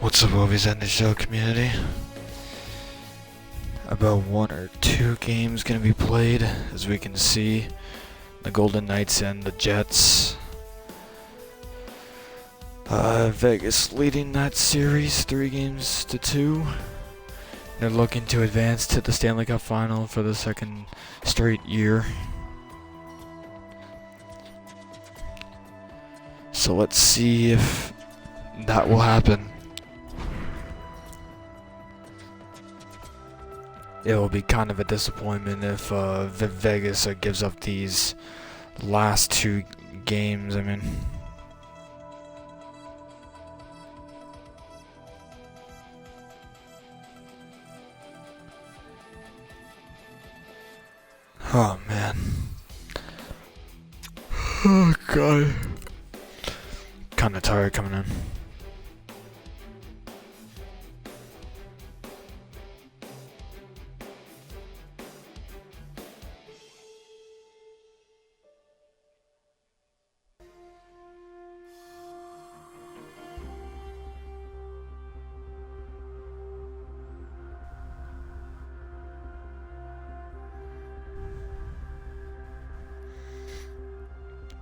What's up, Obies and the show community? About 1 or 2 games gonna be played, as we can see. The Golden Knights and the Jets. Vegas leading that series 3-2. They're looking to advance to the Stanley Cup Final for the second straight year. So let's see if that will happen. It will be kind of a disappointment if Vegas gives up these last 2 games. I mean, oh man, oh god, kind of tired coming in.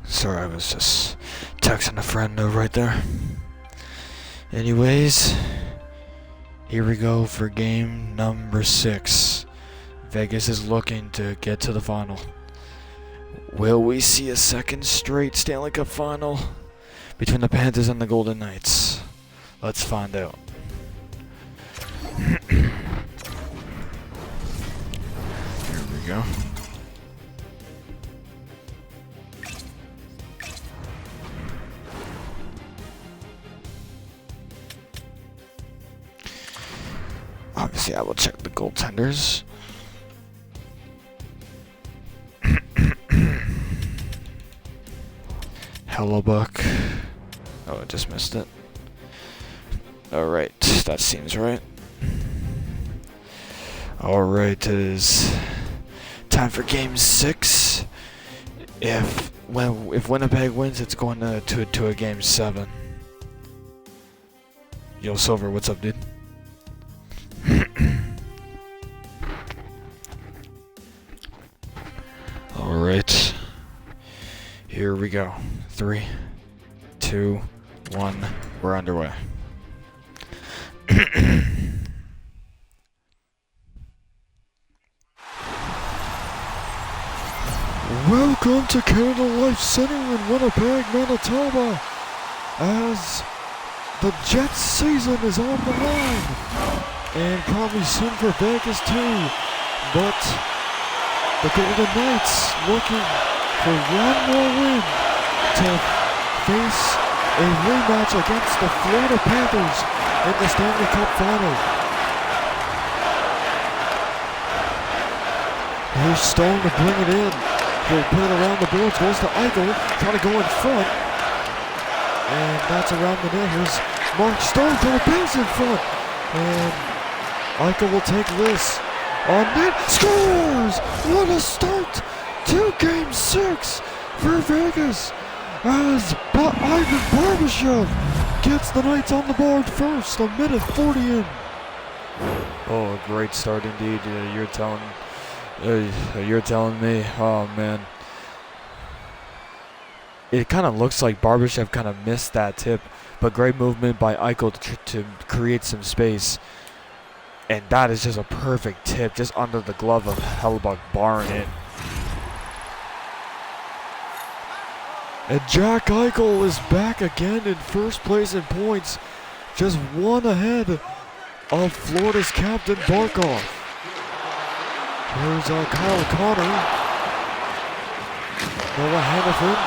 Sorry, I was just texting a friend right there. Anyways, here we go for game number 6. Vegas is looking to get to the final. Will we see a second straight Stanley Cup final between the Panthers and the Golden Knights? Let's find out. Here we go. Obviously, I will check the goaltenders. Hellebuck. Oh, I just missed it. Alright, that seems right. Alright, it is time for game 6. If Winnipeg wins, it's going to a game 7. Yo, Silver, what's up, dude? Alright, here we go. 3, 2, 1, we're underway. Welcome to Canada Life Center in Winnipeg, Manitoba, as the Jets season is on the line, and probably soon for Vegas too, but the Golden Knights looking for one more win to face a rematch against the Florida Panthers in the Stanley Cup Final. Here's Stone to bring it in. He'll put it around the boards, goes to Eichel, trying to go in front. And that's around the net. Here's Mark Stone trying to pass in front. And Eichel will take this. On net, scores! What a start to game 6 for Vegas as Ivan Barbashev gets the Knights on the board first, a minute 40 in. Oh, a great start indeed. You're telling me. Oh man, it kind of looks like Barbashev kind of missed that tip, but great movement by Eichel to create some space. And that is just a perfect tip, just under the glove of Hellebuck, barring it. And Jack Eichel is back again in first place in points, just 1 ahead of Florida's captain Barkov. Here's Kyle Connor, Noah Hannafin,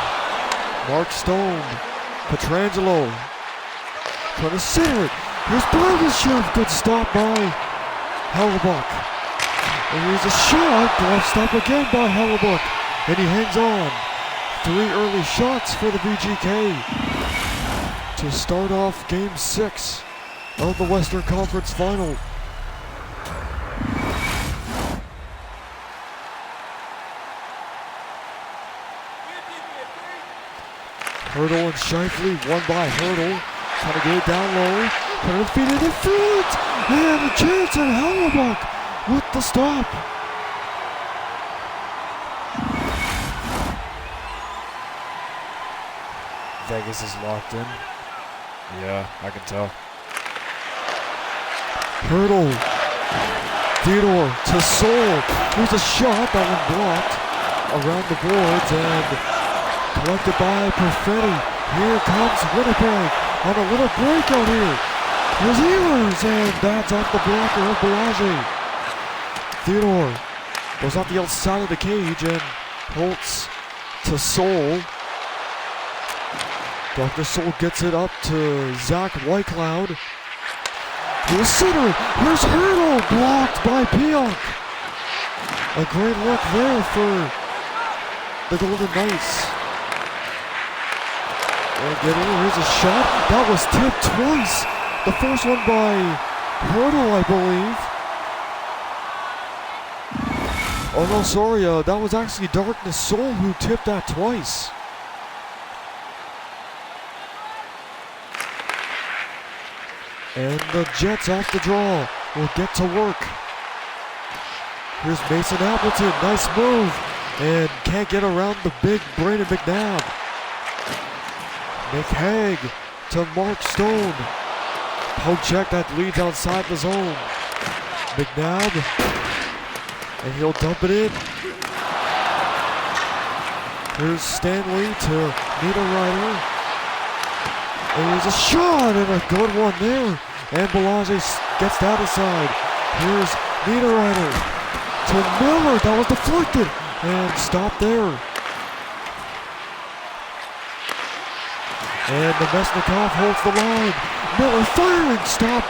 Mark Stone, Pietrangelo, trying to center it. Here's Barbashev, good stop by Hellebuck. And here's a shot, glove stop again by Hellebuck. And he hangs on. 3 early shots for the VGK to start off game 6 of the Western Conference Final. Hurdle and Shifley, one by Hurdle. Trying to get it down low. Put feet in the front, and a chance at Hellebuck with the stop. Vegas is locked in. Yeah, I can tell. Hurdle. Theodore to Soul. Here's a shot that one blocked around the boards and collected by Perfetti. Here comes Winnipeg on a little breakout here. Here's Ehlers, and that's off the blocker of Balaji. Theodore goes off the outside of the cage, and Holtz to Soul. Dr. Soul gets it up to Zach Whitecloud. Here's center. Here's Hurdle, blocked by Pionk. A great look there for the Golden Knights. And here's a shot. That was tipped twice. The first one by Hurdle, I believe. Oh no, sorry. That was actually Darkness Soul who tipped that twice. And the Jets off the draw will get to work. Here's Mason Appleton, nice move, and can't get around the big Brandon McNabb. Nick Hague to Mark Stone. Poke check that leads outside the zone. McNabb, and he'll dump it in. Here's Stanley to Niederreiter. And there's a shot and a good one there. And Balaji gets that aside. Here's Niederreiter to Miller. That was deflected. And stopped there. And Nemesnikov holds the line. Miller firing. Stop.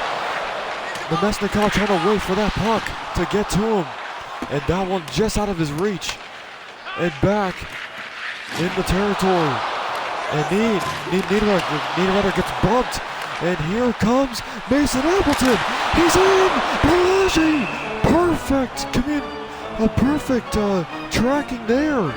Nemesnikov trying to wait for that puck to get to him. And that one just out of his reach. And back in the territory. And Niederreiter gets bumped. And here comes Mason Appleton. He's in. Balaji. Perfect. A perfect tracking there.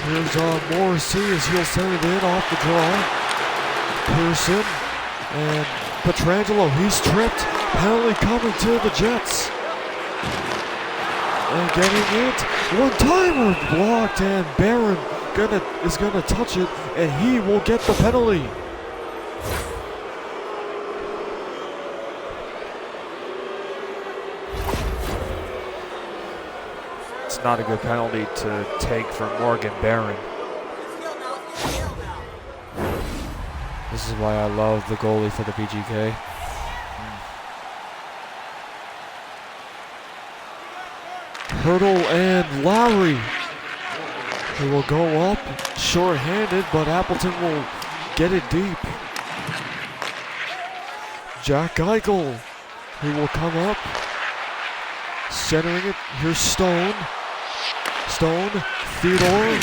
Here's Morrissey as he'll send it in off the draw. Pearson and Pietrangelo, he's tripped. Penalty coming to the Jets. And getting it. One-timer blocked, and Barron is gonna touch it, and he will get the penalty. It's not a good penalty to take from Morgan Barron. This is why I love the goalie for the PGK. Hurdle and Lowry, who will go up short-handed, but Appleton will get it deep. Jack Eichel, who will come up, centering it. Here's Stone. Theodore,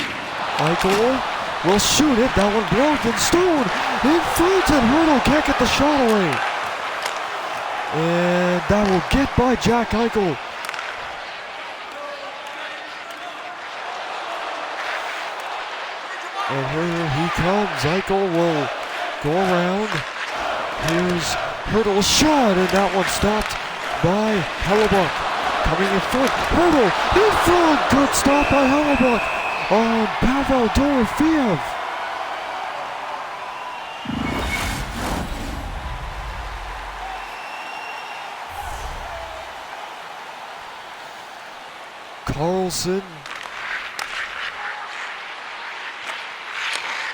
Eichel will shoot it. That one blocked, and Stone in front, and Hurdle can't get the shot away. And that will get by Jack Eichel. And here he comes. Eichel will go around. Here's Hurdle's shot, and that one stopped by Hellebuck. Coming in front. Hurdle in front. Good stop by Hellebuck on Pavel Dorofeev. Carlson.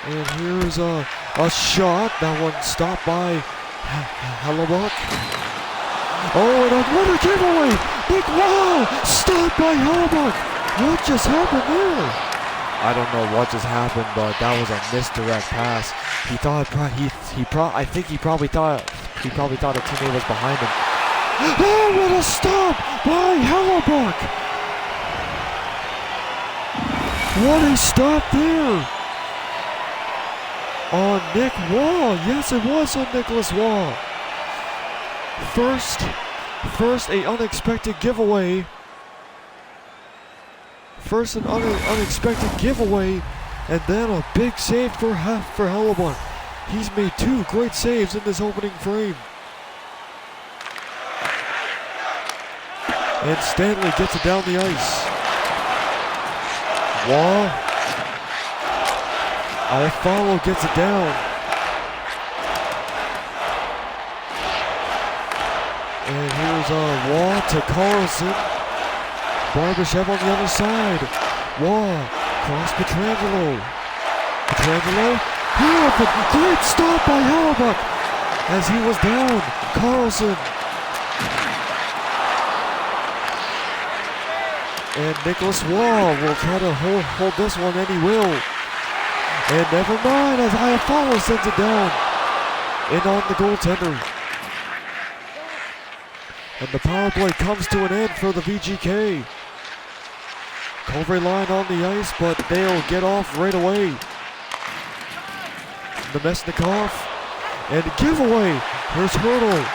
And here's a shot. That one stopped by Hellebuck. Oh, and another giveaway. Big wow. Stopped by Hellebuck. What just happened there? I don't know what just happened, but that was a misdirect pass. He thought I think he probably thought a teammate was behind him. Oh, what a stop by Hellebuck. What a stop there. On Nick Wall. Yes, it was on Nicholas Wall. First a unexpected giveaway First an unexpected giveaway, and then a big save for Hellebuyck. He's made 2 great saves in this opening frame. And Stanley gets it down the ice. Wall. Iafallo gets it down. And here's Wall to Carlson. Barbashev on the other side. Wall. Cross Pietrangelo. Pietrangelo. Hellebuyck. Great stop by Hellebuyck. As he was down. Carlson. And Nicholas Wall will try to hold this one, and he will. And never mind, as Iafallo sends it down. In on the goaltender. And the power play comes to an end for the VGK. Covery line on the ice, but they'll get off right away. Nemesnikov. And giveaway. Here's Hurdle.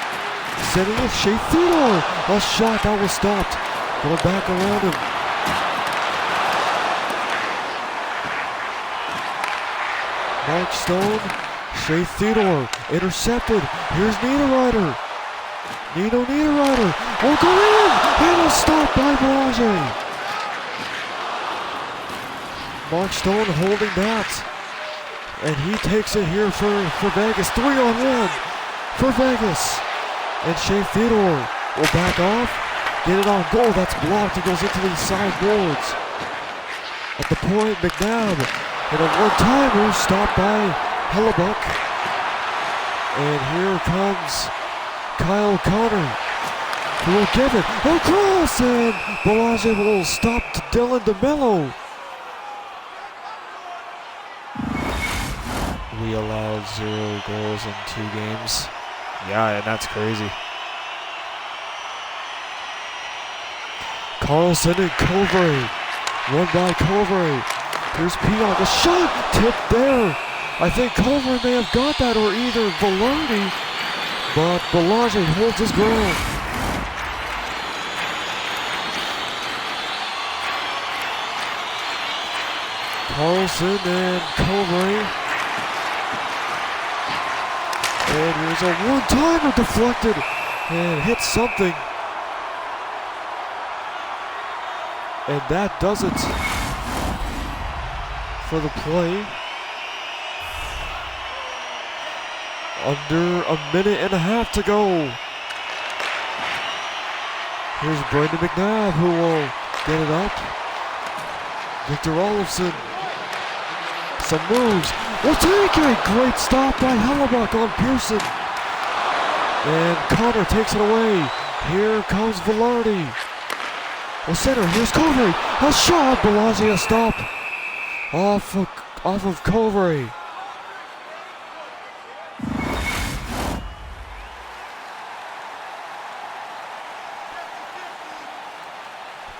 Sending it, Shea Theodore. A shot that was stopped. Going back around him. Mark Stone, Shea Theodore, intercepted. Here's Niederreiter. Niederreiter will go in, and a stop by Belanger. Mark Stone holding that, and he takes it here for Vegas. 3-on-1 for Vegas, and Shea Theodore will back off, get it on goal. That's blocked. It goes into the side boards. At the point, McNabb. And a one-timer stopped by Hellebuyck. And here comes Kyle Connor, who will give it across, and Belanger will stop to Dylan DeMello. We allowed 0 goals in 2 games. Yeah, and that's crazy. Carlson and Covray. Won by Covray. Here's Pionk, a shot tipped there. I think Covray may have got that, or either Velarde, but Belanger holds his ground. Carlson and Covray. And here's a one-timer deflected and hits something. And that does it for the play. Under a minute and a half to go. Here's Brandon McNabb, who will get it up. Victor Olofsson. Some moves. Will take it. Great stop by Hellebuyck on Pearson. And Connor takes it away. Here comes Velarde. Well, center. Here's Covray. A shot. Belanger, a stop. Off of Covray.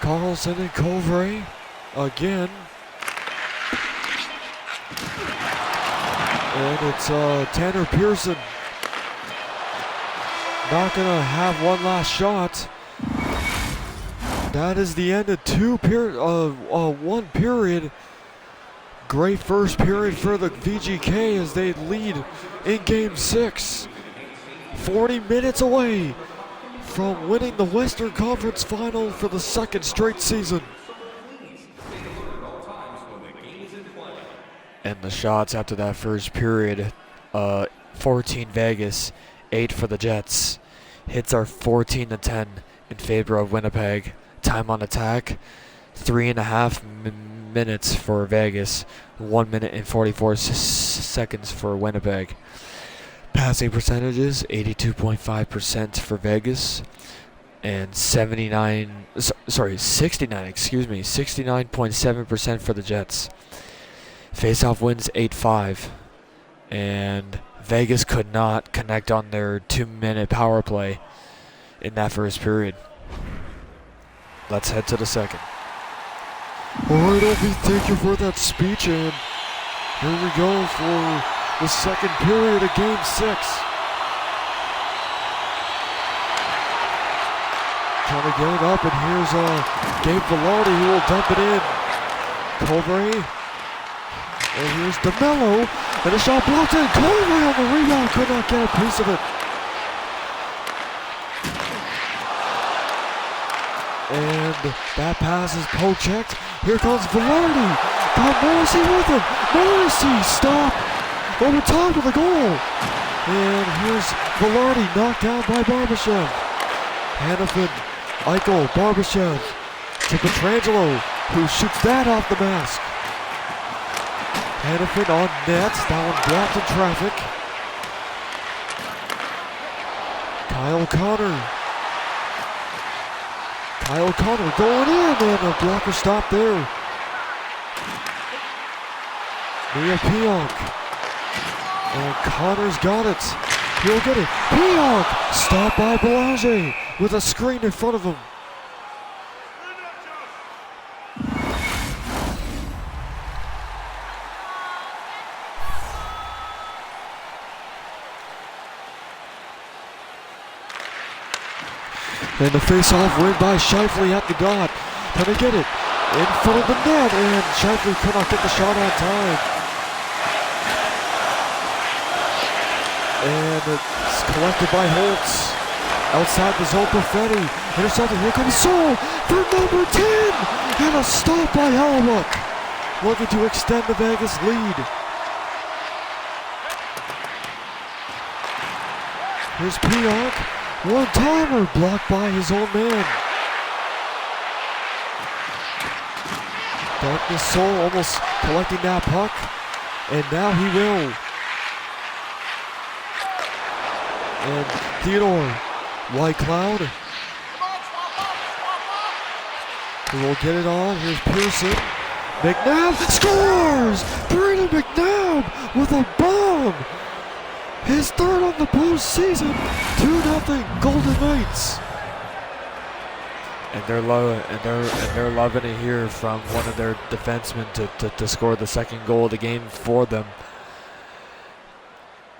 Carlson and Covray again. And it's Tanner Pearson. Not gonna have one last shot. That is the end of one period. Great first period for the VGK as they lead in Game 6. 40 minutes away from winning the Western Conference Final for the second straight season. And the shots after that first period, 14 Vegas, 8 for the Jets. Hits are 14-10 in favor of Winnipeg. Time on attack, 3.5 minutes for Vegas, 1 minute and 44 seconds for Winnipeg. Passing percentages, 82.5% for Vegas, and 69.7% for the Jets. Faceoff wins 8-5, and Vegas could not connect on their 2-minute power play in that first period. Let's head to the second. Alright, Opie, thank you for that speech, and here we go for the second period of Game 6. Trying to get it up, and here's Gabe Velarde, who will dump it in. Colbury. And here's DeMello. And a shot blocked in. Colbury on the rebound. Could not get a piece of it. And that pass is poke-checked. Here comes Velarde. Got Morrissey with him. Morrissey, stop. Over top of the goal. And here's Velarde knocked down by Barbashev. Hanifin, Eichel, Barbashev to Petrangelo, who shoots that off the mask. Hanifin on net. That one blocked in traffic. Kyle Connor going in, and a blocker stop there. Mia Pionk. And Connor's got it. He'll get it. Pionk! Stopped by Belanger with a screen in front of him. And the face-off win by Scheifele at the dot. Can they get it? In front of the net, and Scheifele could not get the shot on time. And it's collected by Holtz. Outside the zone, Perfetti. Intercepted. Here comes Sol for number 10. And a stop by Hellebuck. Looking to extend the Vegas lead. Here's Pionk. One-timer blocked by his own man. Darkness Sol almost collecting that puck. And now he will. And Theodore Whitecloud. He will get it on. Here's Pearson. McNabb scores! Brandon McNabb with a bomb! His third on the postseason. 2-0 Golden Knights. And they're loving it here from one of their defensemen to score the second goal of the game for them.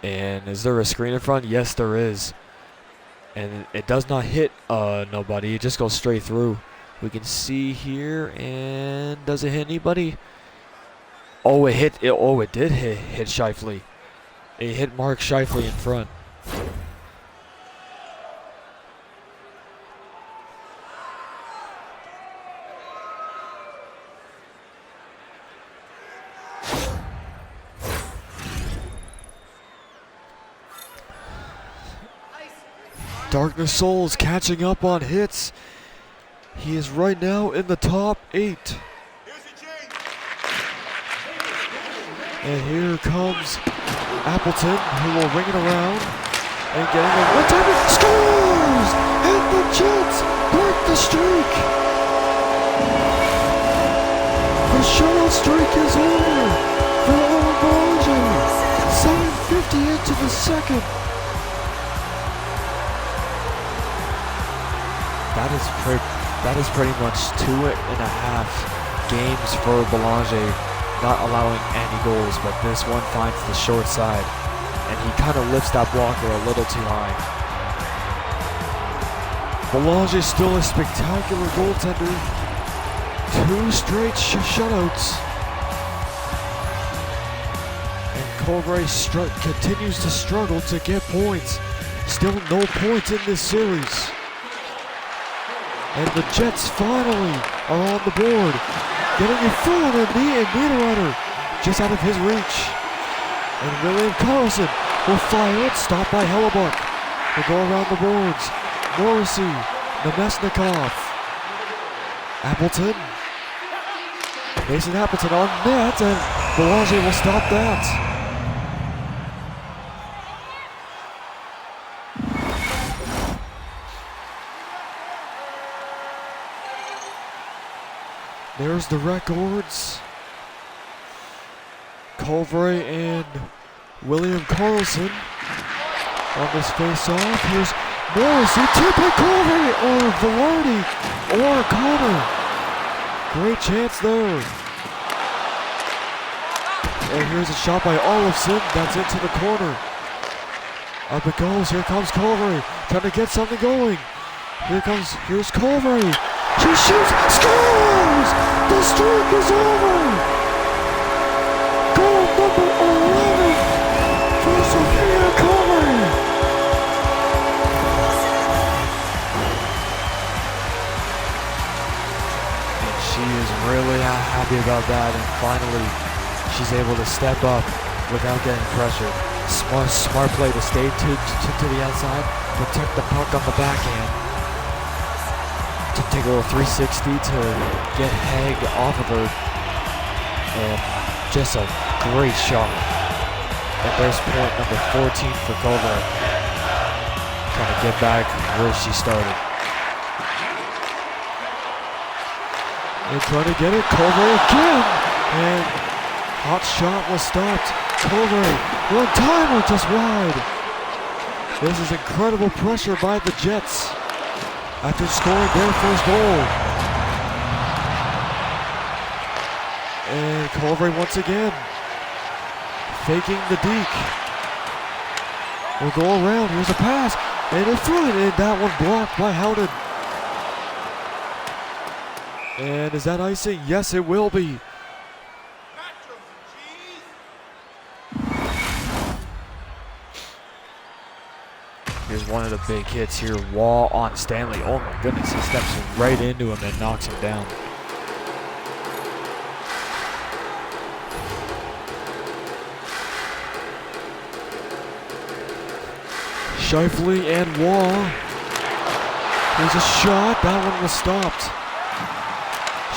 And is there a screen in front? Yes, there is. And it does not hit nobody. It just goes straight through. We can see here, and does it hit anybody? Oh, it hit. It did hit Scheifele. It hit Mark Scheifele in front. Darkness Sol is catching up on hits. He is right now in the top 8. And here comes Appleton, who will ring it around. And getting a one-timer, scores! And the Jets break the streak! The shutout streak is over for Owen Belanger. 7:50 into the second. That is pretty much 2.5 games for Belanger, not allowing any goals, but this one finds the short side, and he kind of lifts that blocker a little too high. Belanger still a spectacular goaltender. 2 straight shutouts. And Colbury continues to struggle to get points. Still no points in this series. And the Jets finally are on the board. Getting in front of Niederreiter, just out of his reach. And William Karlsson will fire it, stopped by Hellebuck. Will go around the boards. Morrissey, Nemesnikov, Appleton. Mason Appleton on net, and Belanger will stop that. There's the records. Colbury and William Karlsson on this face-off. Here's Morrissey, tip by Colbury, or Velarde, or Connor. Great chance there. And here's a shot by Olofsson. That's into the corner. Up it goes. Here comes Colbury, trying to get something going. Here's Colbury. She shoots, scores! The streak is over! Goal number 11 for Sophia Coleman! And she is really happy about that, and finally she's able to step up without getting pressured. Smart play to stay to the outside, protect the puck on the backhand, to take a little 360 to get Haig off of her, and just a great shot. And there's point number 14 for Culver, trying to get back where she started. And trying to get it, Culver again, and hot shot was stopped. Culver, one timer just wide. This is incredible pressure by the Jets after scoring their first goal. And Culver once again faking the deke. We'll go around. Here's a pass, and in front, and that one blocked by Howden. And is that icing? Yes, it will be. Here's one of the big hits here. Wall on Stanley. Oh my goodness, he steps right into him and knocks him down. Scheifele and Wall. Here's a shot. That one was stopped.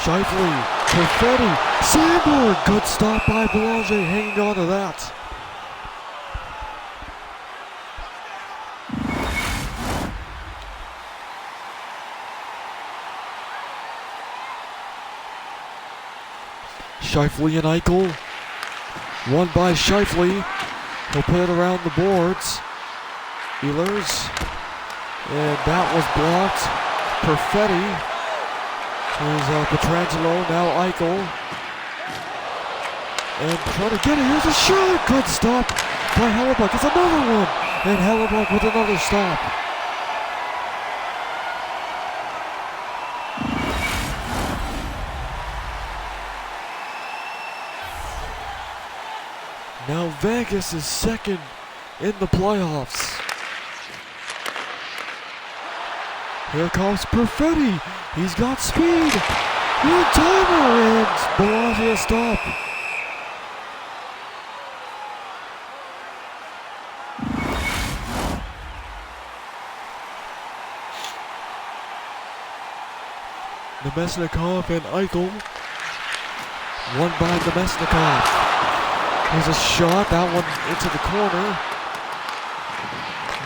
Scheifele, Perfetti, Sandberg. Good stop by Belanger, hanging on to that. Scheifele and Eichel. One by Scheifele. He'll put it around the boards. Ehlers. And that was blocked. Perfetti. Here's Pietrangelo. Now Eichel. And trying to get it. Here's a shot. Good stop by Hellebuck. It's another one. And Hellebuck with another stop. Now Vegas is second in the playoffs. Here comes Perfetti. He's got speed. One timer, and Bellagio stop. Nemesnikov and Eichel. One by Nemesnikov. Here's a shot, that one into the corner.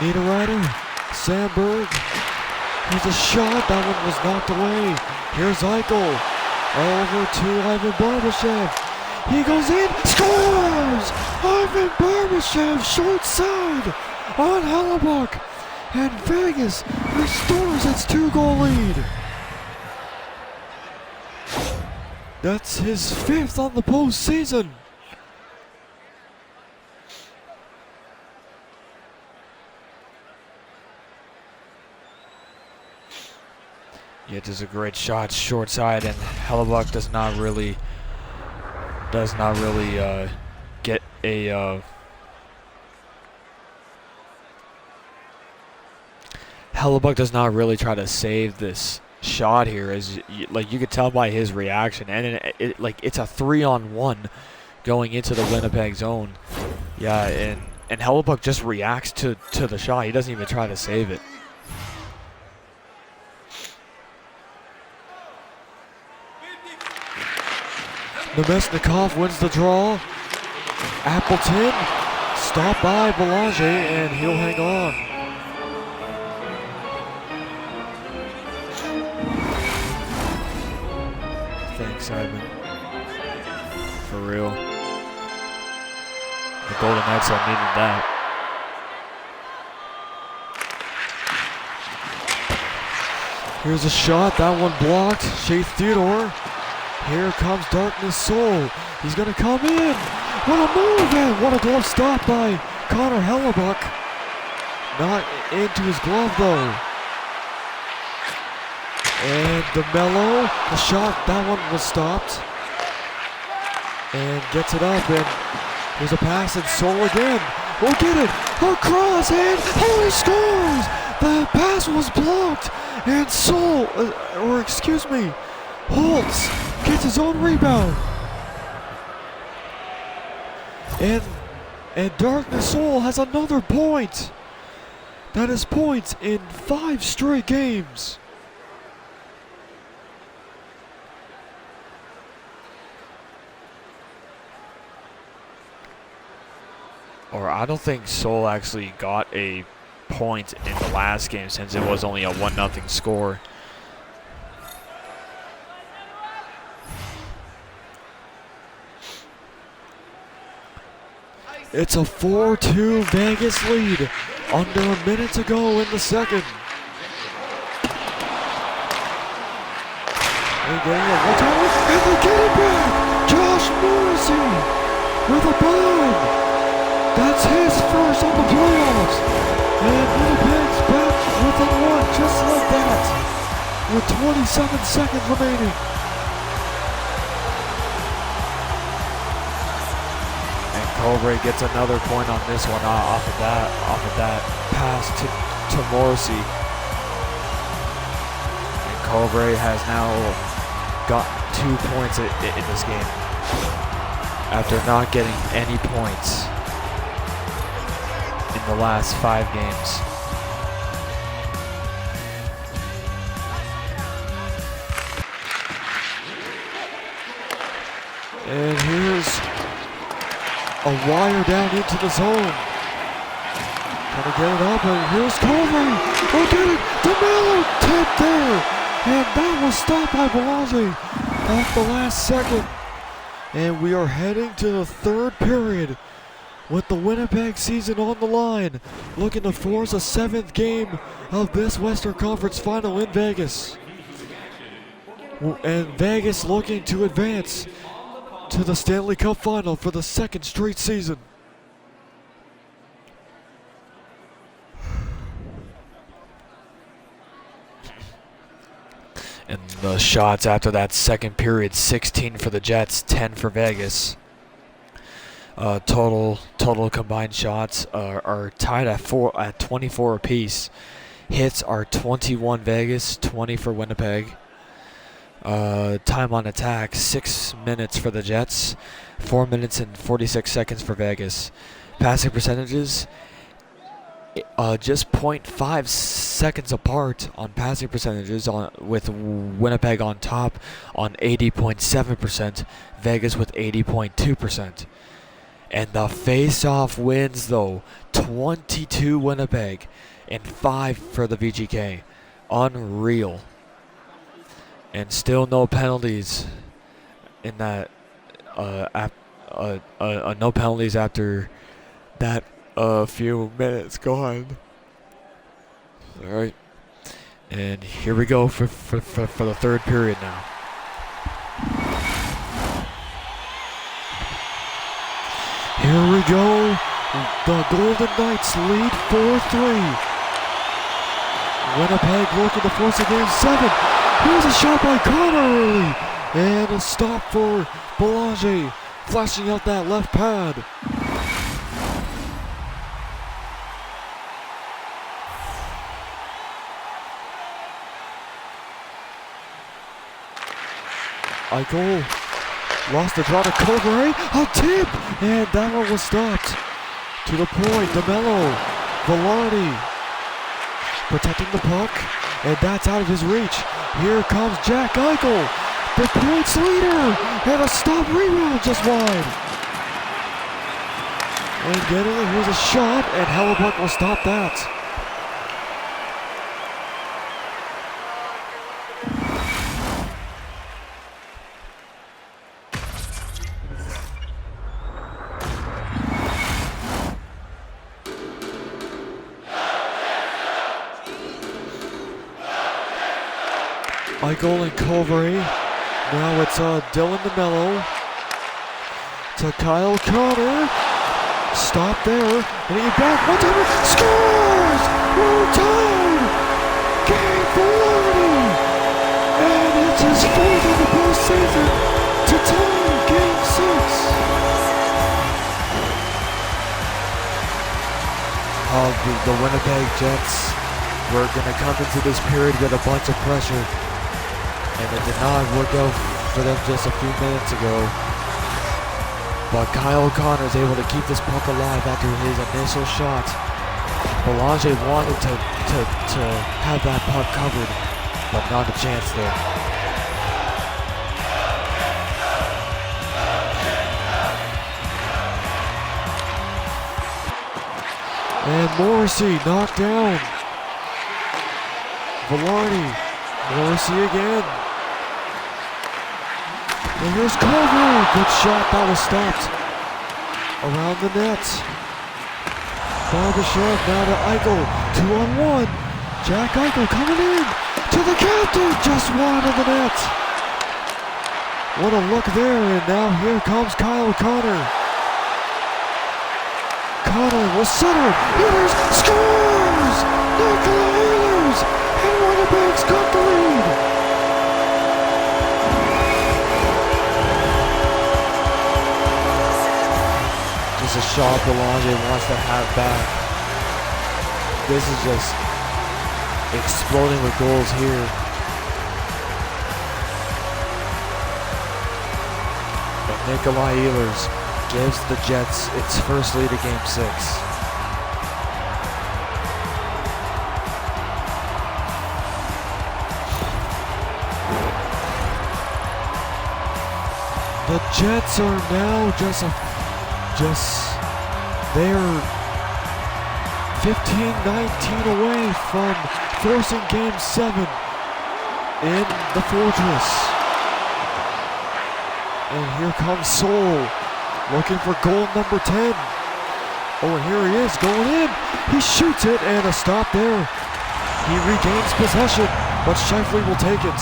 Niederreiter, Sandberg. Here's a shot, that one was knocked away. Here's Eichel, over to Ivan Barbashev. He goes in, scores! Ivan Barbashev, short side on Hellebuck. And Vegas restores its 2-goal lead. That's his 5th on the postseason. Yeah, just a great shot, short side, and Hellebuck does not really get a Hellebuck does not really try to save this shot here, as like you could tell by his reaction, and it's a 3-on-1 going into the Winnipeg zone. Yeah, and Hellebuck just reacts to the shot. He doesn't even try to save it. Nemesnikov wins the draw. Appleton, stopped by Belanger, and he'll hang on. Thanks, Ivan. For real. The Golden Knights have needed that. Here's a shot, that one blocked. Shea Theodore. Here comes Darkness Soul. He's going to come in. What a move, and what a glove stop by Connor Hellebuck. Not into his glove, though. And DeMello, the shot, that one was stopped. And gets it up, and there's a pass, and Sol again. We'll get it across, and he scores! The pass was blocked, and Sol, Holtz gets his own rebound. And Darkness Sol has another point. That is points in 5 straight games. Or I don't think Sol actually got a point in the last game since it was only a 1-0 score. It's a 4-2 Vegas lead under a minute to go in the second. And they get it back! Josh Morrissey with a bomb! That's his first on the playoffs! And Winnipeg's back within one, just like that, with 27 seconds remaining. And Cobre gets another point on this one off of that pass to Morrissey. And Cobre has now gotten 2 points in this game after not getting any points in the last 5 games. And here's a wire down into the zone. Trying to get it up, and here's Cobre. Oh, get it! DeMello tipped there! And that was stopped by Belanger at the last second. And we are heading to the 3rd period with the Winnipeg season on the line, looking to force a 7th game of this Western Conference final in Vegas. And Vegas looking to advance to the Stanley Cup final for the 2nd straight season. And the shots after that second period, 16 for the Jets, 10 for Vegas. Total combined shots are tied at 24 apiece. Hits are 21 Vegas, 20 for Winnipeg. Time on attack, 6 minutes for the Jets, 4 minutes and 46 seconds for Vegas. Passing percentages, just 0.5 seconds apart on passing percentages, with Winnipeg on top on 80.7%, Vegas with 80.2%. And the face-off wins, though, 22 Winnipeg and 5 for the VGK. Unreal. And still no penalties in that. No penalties after that few minutes gone. All right, and here we go for the 3rd period now. Here we go. The Golden Knights lead 4-3. Winnipeg looking to force a game 7. Here's a shot by Connor early. And a stop for Belanger, flashing out that left pad. Eichel lost the draw to Cobre. A tip! And that one was stopped. To the point, DeMello, Velarde protecting the puck. And that's out of his reach. Here comes Jack Eichel, the points leader. And a stop rebound just wide. And getting it, here's a shot. And Hellebuck will stop that. Eichel and Cobre. Now it's Dylan DeMello to Kyle Connor. Stop there. And he back. One time. Scores! We're tied! Game 40! the Winnipeg Jets were going to come into this period with a bunch of pressure, and it did not work out for them just a few minutes ago. But Kyle O'Connor is able to keep this puck alive after his initial shot. Belanger wanted to have that puck covered, but not a chance there. And Morrissey knocked down. Velarde. Morrissey again. And here's Culver. Good shot. That was stopped around the net. Barbashev now to Eichel. 2-on-1. Jack Eichel coming in to the captain. Just wide of the net. What a look there. And now here comes Kyle O'Connor. Connor will center. Ehlers scores! Nikolai Ehlers! And Winnipeg's got the lead. Just a shot Belanger wants to have back. This is just exploding with goals here. But Nikolai Ehlers gives the Jets its first lead of Game 6. The Jets are now they're 15-19 away from forcing Game 7 in the Fortress. And here comes Soul. Looking for goal number 10. Oh, and here he is going in. He shoots it and a stop there. He regains possession, but Scheifele will take it.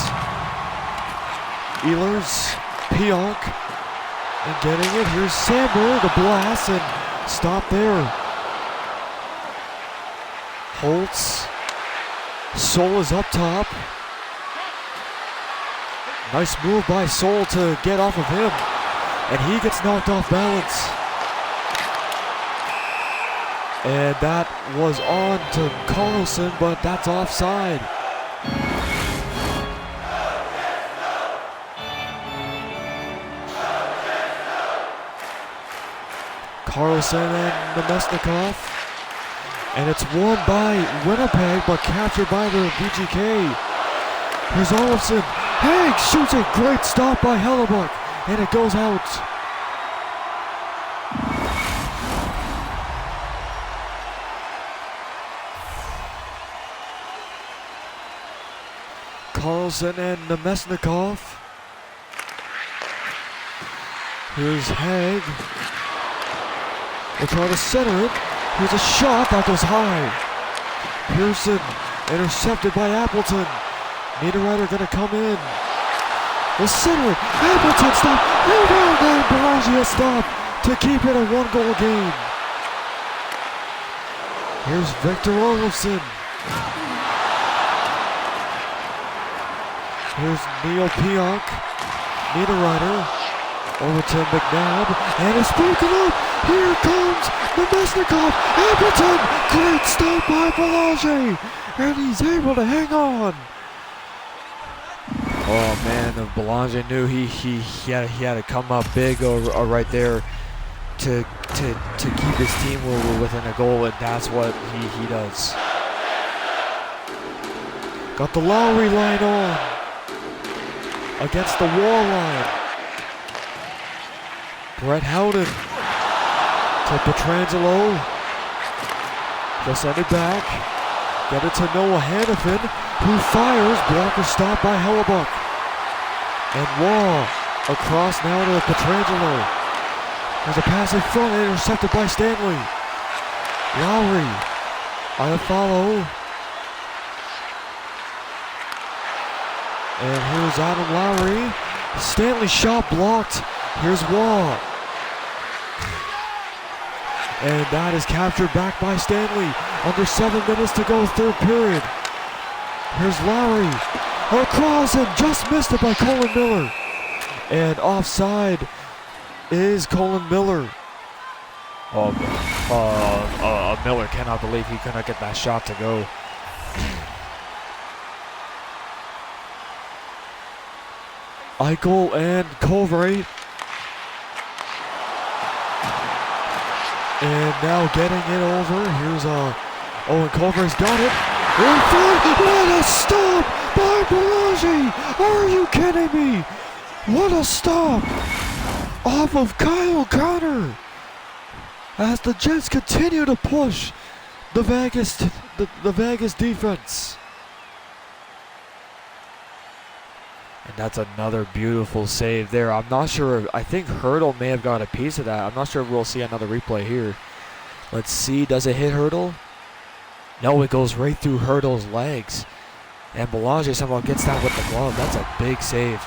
Ehlers, Pionk, and getting it. Here's Sandberg, a blast, and stop there. Holtz. Soul is up top. Nice move by Soul to get off of him. And he gets knocked off balance. And that was on to Carlson, but that's offside. Carlson and Nemesnikov. And it's won by Winnipeg, but captured by the VGK. Here's Olofsson. Haig shoots a great stop by Hellebuck. And it goes out. Carlson and Nemesnikov. Here's Haig. We'll try to center it. Here's a shot that goes high. Pearson intercepted by Appleton. Niederreiter gonna come in. We'll center it. Appleton stop. Rebound and Belanger stop to keep it a one-goal game. Here's Victor Olofsson. Here's Neil Pionk. Niederreiter. Over to McNabb. And it's broken up. Here comes Nemesnikov. Appleton. Great stop by Belanger. And he's able to hang on. Oh man, Belanger knew he had to come up big or right there to keep his team within a goal, and that's what he does. Got the Lowry line on against the wall line. Brett Howden to Pietrangelo. Just send it back. Get it to Noah Hannafin, who fires. Blocker stop by Hellebuck. And Wall across now to Pietrangelo. There's a pass in front, intercepted by Stanley. Lowry on a follow. And here's Adam Lowry. Stanley shot blocked. Here's Wall. And that is captured back by Stanley. Under 7 minutes to go, third period. Here's Lowry. Across and just missed it by Colin Miller. And offside is Colin Miller. Miller cannot believe he could not get that shot to go. Eichel and Culver. And now getting it over. Here's and Culver's got it. In front. What a stop by Bellagio. Are you kidding me? What a stop off of Kyle Connor. As the Jets continue to push the Vegas defense. And that's another beautiful save there. I'm not sure. I think Hurdle may have got a piece of that. I'm not sure if we'll see another replay here. Let's see. Does it hit Hurdle? No, it goes right through Hurdle's legs. And Bellagio somehow gets that with the glove. That's a big save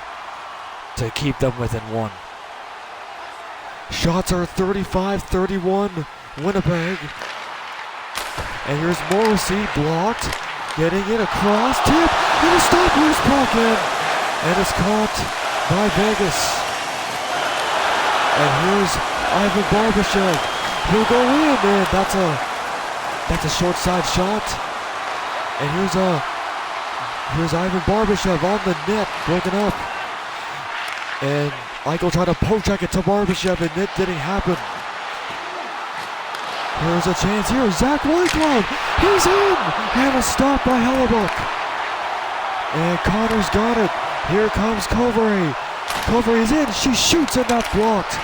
to keep them within one. Shots are 35-31 Winnipeg. And here's Morrissey blocked. Getting it across. Tip. And a stop. Loose puck in. And it's caught by Vegas. And here's Ivan Barbashev. He'll go in. And that's a short side shot. And here's Ivan Barbashev on the net. Broken up. And Eichel tried to poke check it to Barbashev, and it didn't happen. Here's a chance here. Zach Whitecloud. He's in. And a stop by Hellebuck. And Connor's got it. Here comes Culver. Culver is in. She shoots, and that's blocked.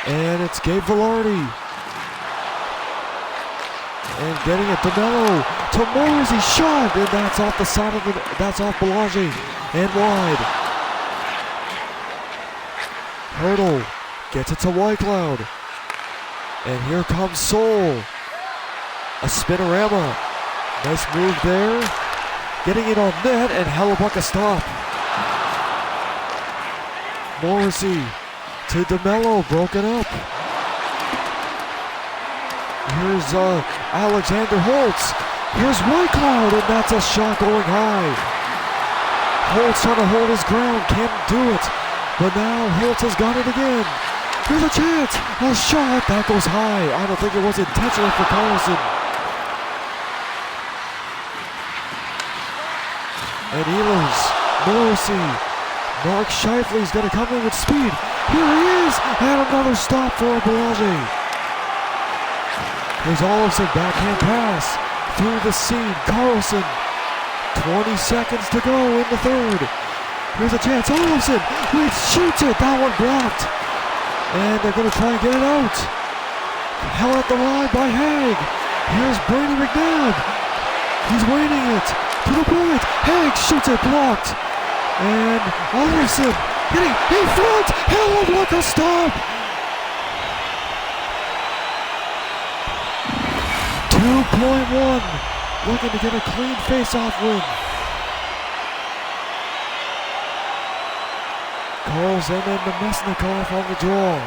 And it's Gabe Velarde. And getting it to Mello. To Morrissey. Shot. And that's off the side of that's off Bellagio. And wide. Hurdle gets it to Whitecloud. And here comes Soul. A spinorama. Nice move there. Getting it on net, and Hellebuck a stop. Morrissey to DeMello, broken up. Here's Alexander Holtz. Here's Whitecloud, and that's a shot going high. Holtz trying to hold his ground, can't do it. But now Holtz has got it again. Here's a chance. A shot that goes high. I don't think it was intentional for Carlson. And Ehlers, Morrissey, Mark Scheifele's going to come in with speed. Here he is. And another stop for Bellagio. Here's Olofsson, backhand pass through the seam. Carlson, 20 seconds to go in the third. Here's a chance. Olofsson shoots it. That one blocked. And they're going to try and get it out. Held at the line by Haig. Here's Brady McNabb. He's waiting it to the point. Haig shoots it, blocked. And Olofsson getting in front. Hellebuck a stop. 2.1. Looking to get a clean face-off win. Carlson and Nemesnikov on the draw.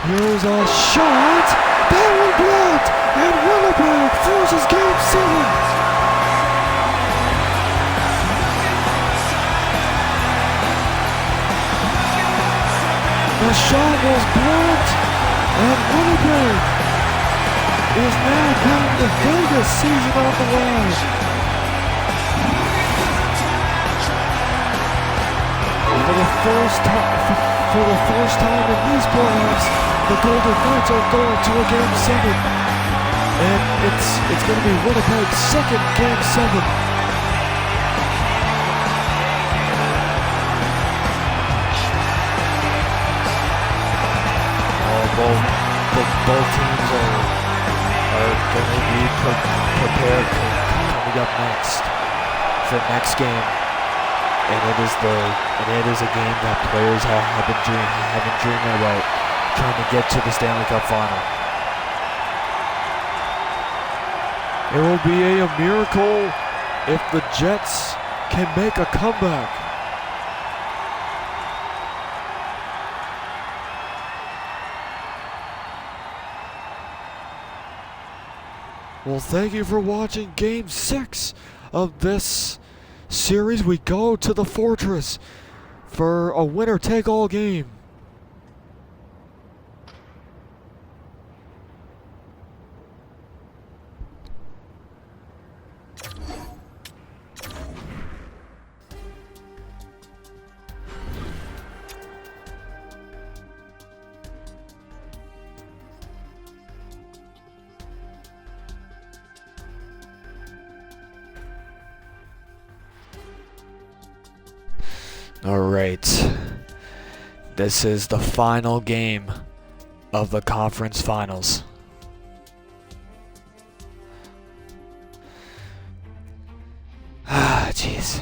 Here's a shot. That one blocked. And Winnipeg forces Game 7. The shot was blocked. And Winnipeg is now putting the Vegas season on the line. For the first time in these playoffs, the Golden Knights are going to a Game 7. And it's going to be Winnipeg's second Game 7. Both teams are going to be prepared coming up next for the next game. And it is a game that players have been dreaming about, trying to get to the Stanley Cup final. It will be a miracle if the Jets can make a comeback. Well, thank you for watching Game 6 of this series. We go to the Fortress for a winner-take-all game. Alright. This is the final game of the conference finals. Ah, jeez.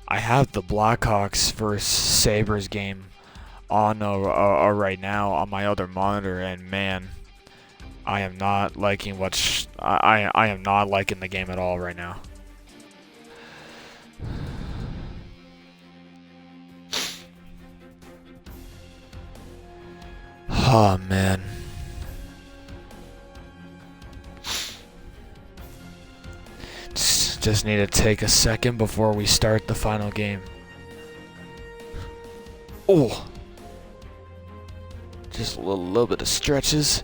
I have the Blackhawks versus Sabres game on right now on my other monitor, and man, I am not liking I am not liking the game at all right now. Oh man. Just need to take a second before we start the final game. Oh. Just a little bit of stretches.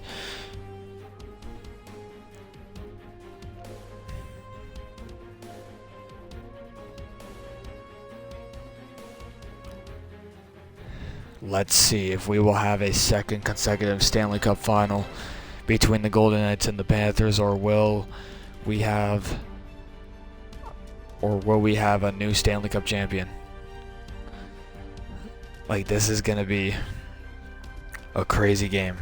Let's see if we will have a second consecutive Stanley Cup final between the Golden Knights and the Panthers, or will we have a new Stanley Cup champion? Like, this is gonna be a crazy game.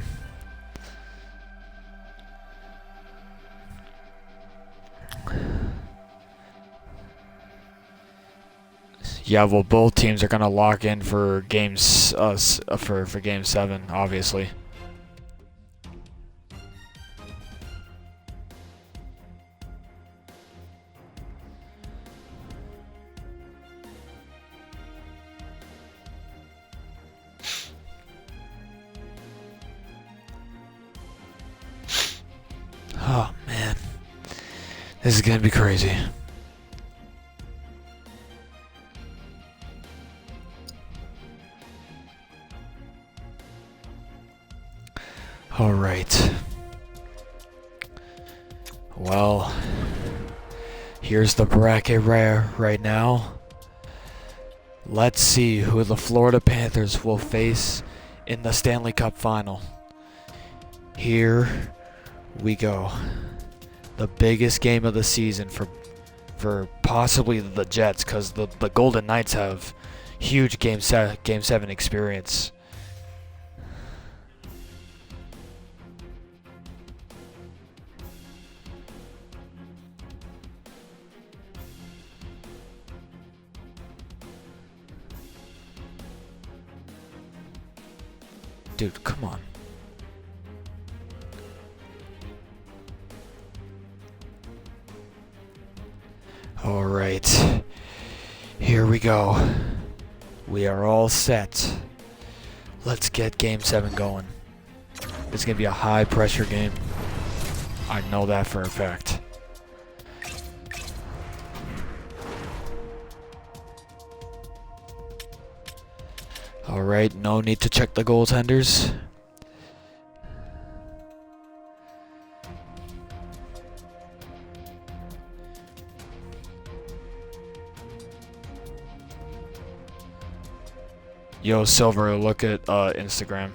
Yeah, well, both teams are gonna lock in for games for Game 7, obviously. Oh man, this is gonna be crazy. All right. Well, here's the bracket right now. Let's see who the Florida Panthers will face in the Stanley Cup final. Here we go. The biggest game of the season for possibly the Jets, because the Golden Knights have huge Game 7 experience. Dude, come on. All right. Here we go. We are all set. Let's get Game 7 going. It's going to be a high pressure game. I know that for a fact. All right, no need to check the goaltenders. Yo, Silver, look at Instagram.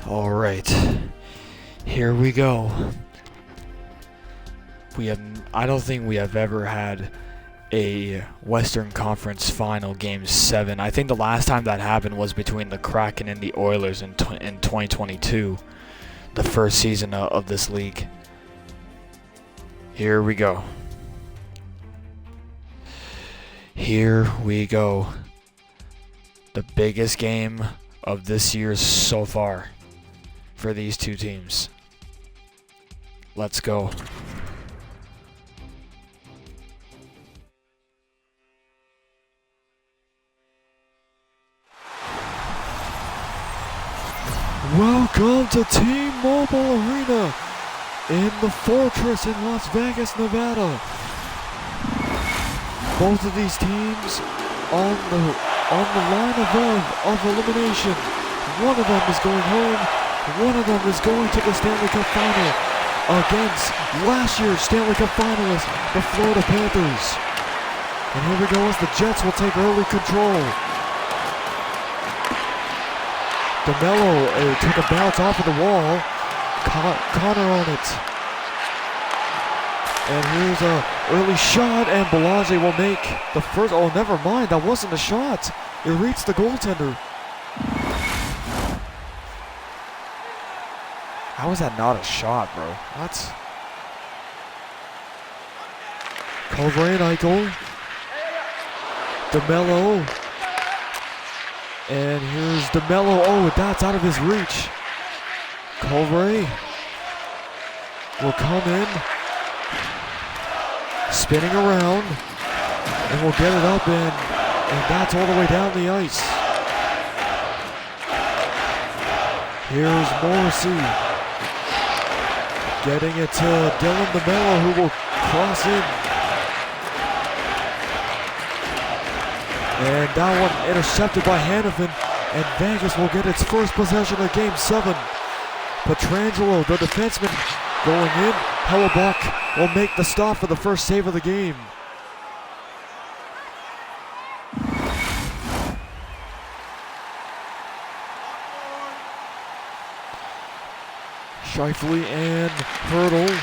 All right, here we go. I don't think we have ever had a Western Conference Final Game 7. I think the last time that happened was between the Kraken and the Oilers in 2022, the first season of this league. Here we go. Here we go. The biggest game of this year so far for these two teams. Let's go. Welcome to T-Mobile Arena in the Fortress in Las Vegas, Nevada. Both of these teams on the line of elimination. One of them is going home. One of them is going to the Stanley Cup Final against last year's Stanley Cup finalists, the Florida Panthers. And here we go as the Jets will take early control. DeMello took a bounce off of the wall. Connor on it. And here's a early shot, and Belanger will make the first. Oh, never mind. That wasn't a shot. It reached the goaltender. How is that not a shot, bro? What? Culver and Eichel. DeMello. And here's DeMello. Oh, that's out of his reach. Culver will come in. Spinning around. And will get it up, and that's all the way down the ice. Here's Morrissey. Getting it to Dylan DeMello, who will cross in. And that one intercepted by Hanifin, and Vegas will get its first possession of Game 7. Pietrangelo, the defenseman, going in. Hellebuck will make the stop for the first save of the game. Scheifele and Hurdle.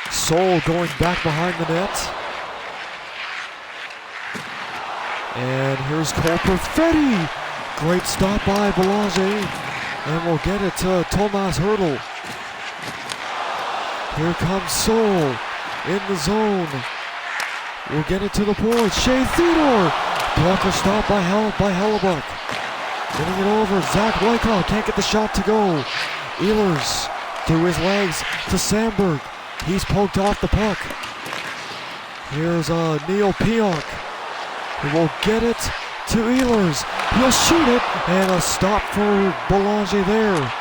Soul going back behind the net. And here's Cole Perfetti. Great stop by Belanger. And we'll get it to Tomas Hurdle. Here comes Soul in the zone. We'll get it to the point. Shea Theodore. Blocker stop by Hellebuck. Getting it over. Zach Wyckoff can't get the shot to go. Ehlers through his legs to Sandberg. He's poked off the puck. Here's Neil Pionk, who will get it to Ehlers. He'll shoot it, and a stop for Belanger there.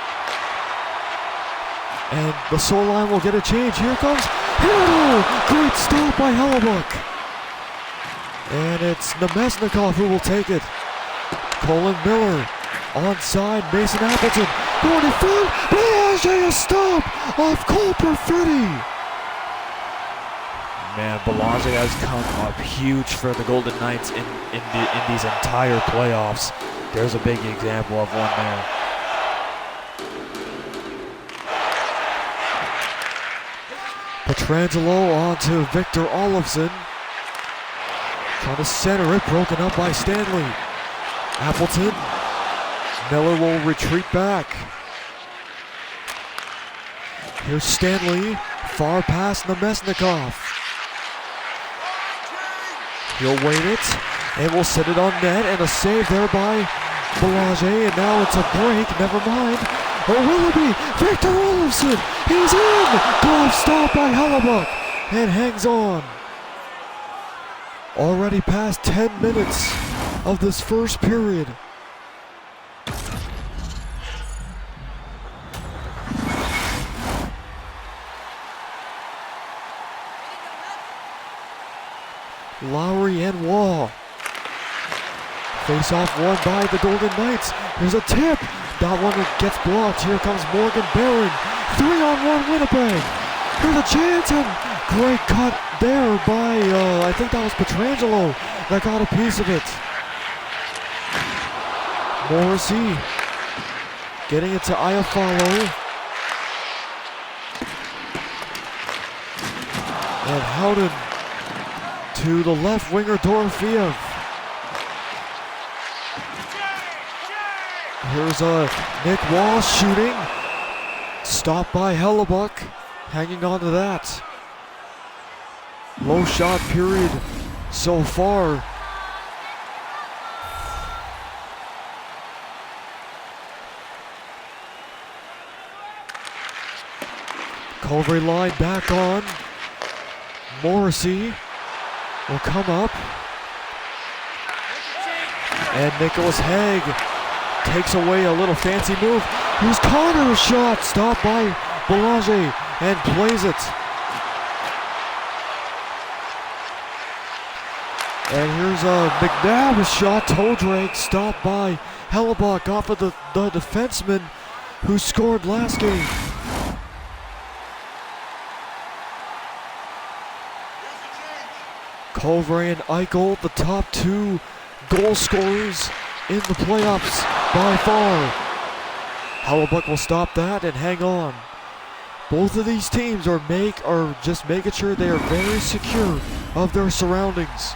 And the Soul line will get a change. Here comes Hill. Great stop by Hellebuck. And it's Nemesnikov who will take it. Colin Miller onside. Mason Appleton going in front. Belanger, a stop off Cole Perfetti. Man, Belanger has come up huge for the Golden Knights in these entire playoffs. There's a big example of one there. Pietrangelo on to Victor Olofsson. Trying to center it, broken up by Stanley. Appleton. Miller will retreat back. Here's Stanley, far past Nemesnikov. He'll wait it, and will set it on net, and a save there by Belanger, and now it's a break, never mind. Or will it be? Victor Olofsson, he's in! Glove stop by Hellebuck, and hangs on. Already past 10 minutes of this first period. Lowry and Wall. Face off won by the Golden Knights. Here's a tip. That one gets blocked. Here comes Morgan Barron. 3-on-1 Winnipeg. Here's a chance, and great cut there by, I think that was Pietrangelo that got a piece of it. Morrissey getting it to Iafallo. And Howden to the left winger, Dorofeev. Here's Nick Wall shooting. Stopped by Hellebuck. Hanging on to that. Low shot period so far. Culver line back on. Morrissey will come up. And Nicholas Haig takes away a little fancy move. Here's Connor's shot, stopped by Belanger, and plays it. And here's a McNabb's shot, toe drag, stopped by Hellebuck off of the defenseman who scored last game. Culver and Eichel, the top two goal scorers in the playoffs by far. Hellebuck will stop that and hang on. Both of these teams are just making sure they are very secure of their surroundings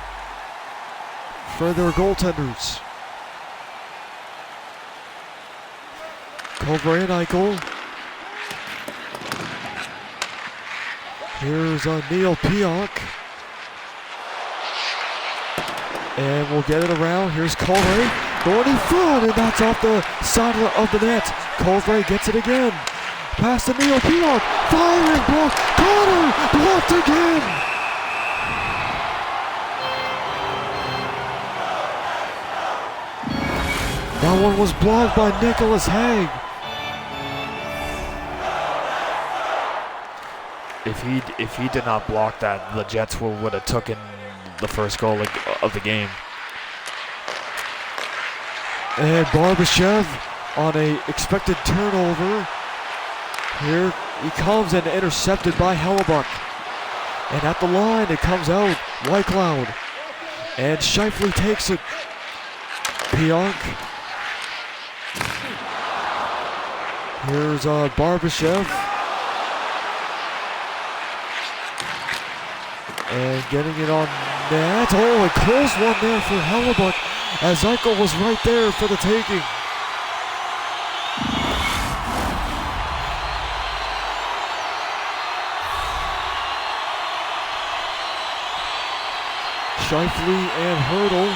for their goaltenders. Culver and Eichel. Here's Neil Pionk. And we'll get it around. Here's Culver going in front, and that's off the side of the net. Culver gets it again. Pass to Neil Pionk. Firing block. Connor blocked again. That one was blocked by Nicholas Haig. If he did not block that, the Jets would have taken the first goal of the game. And Barbashev on a expected turnover. Here he comes and intercepted by Hellebuck. And at the line it comes out Whitecloud. And Scheifele takes it. Pionk. Here's Barbashev. And getting it on net. Oh, a close one there for Hellebuck as Eichel was right there for the taking. Scheifele and Hurdle.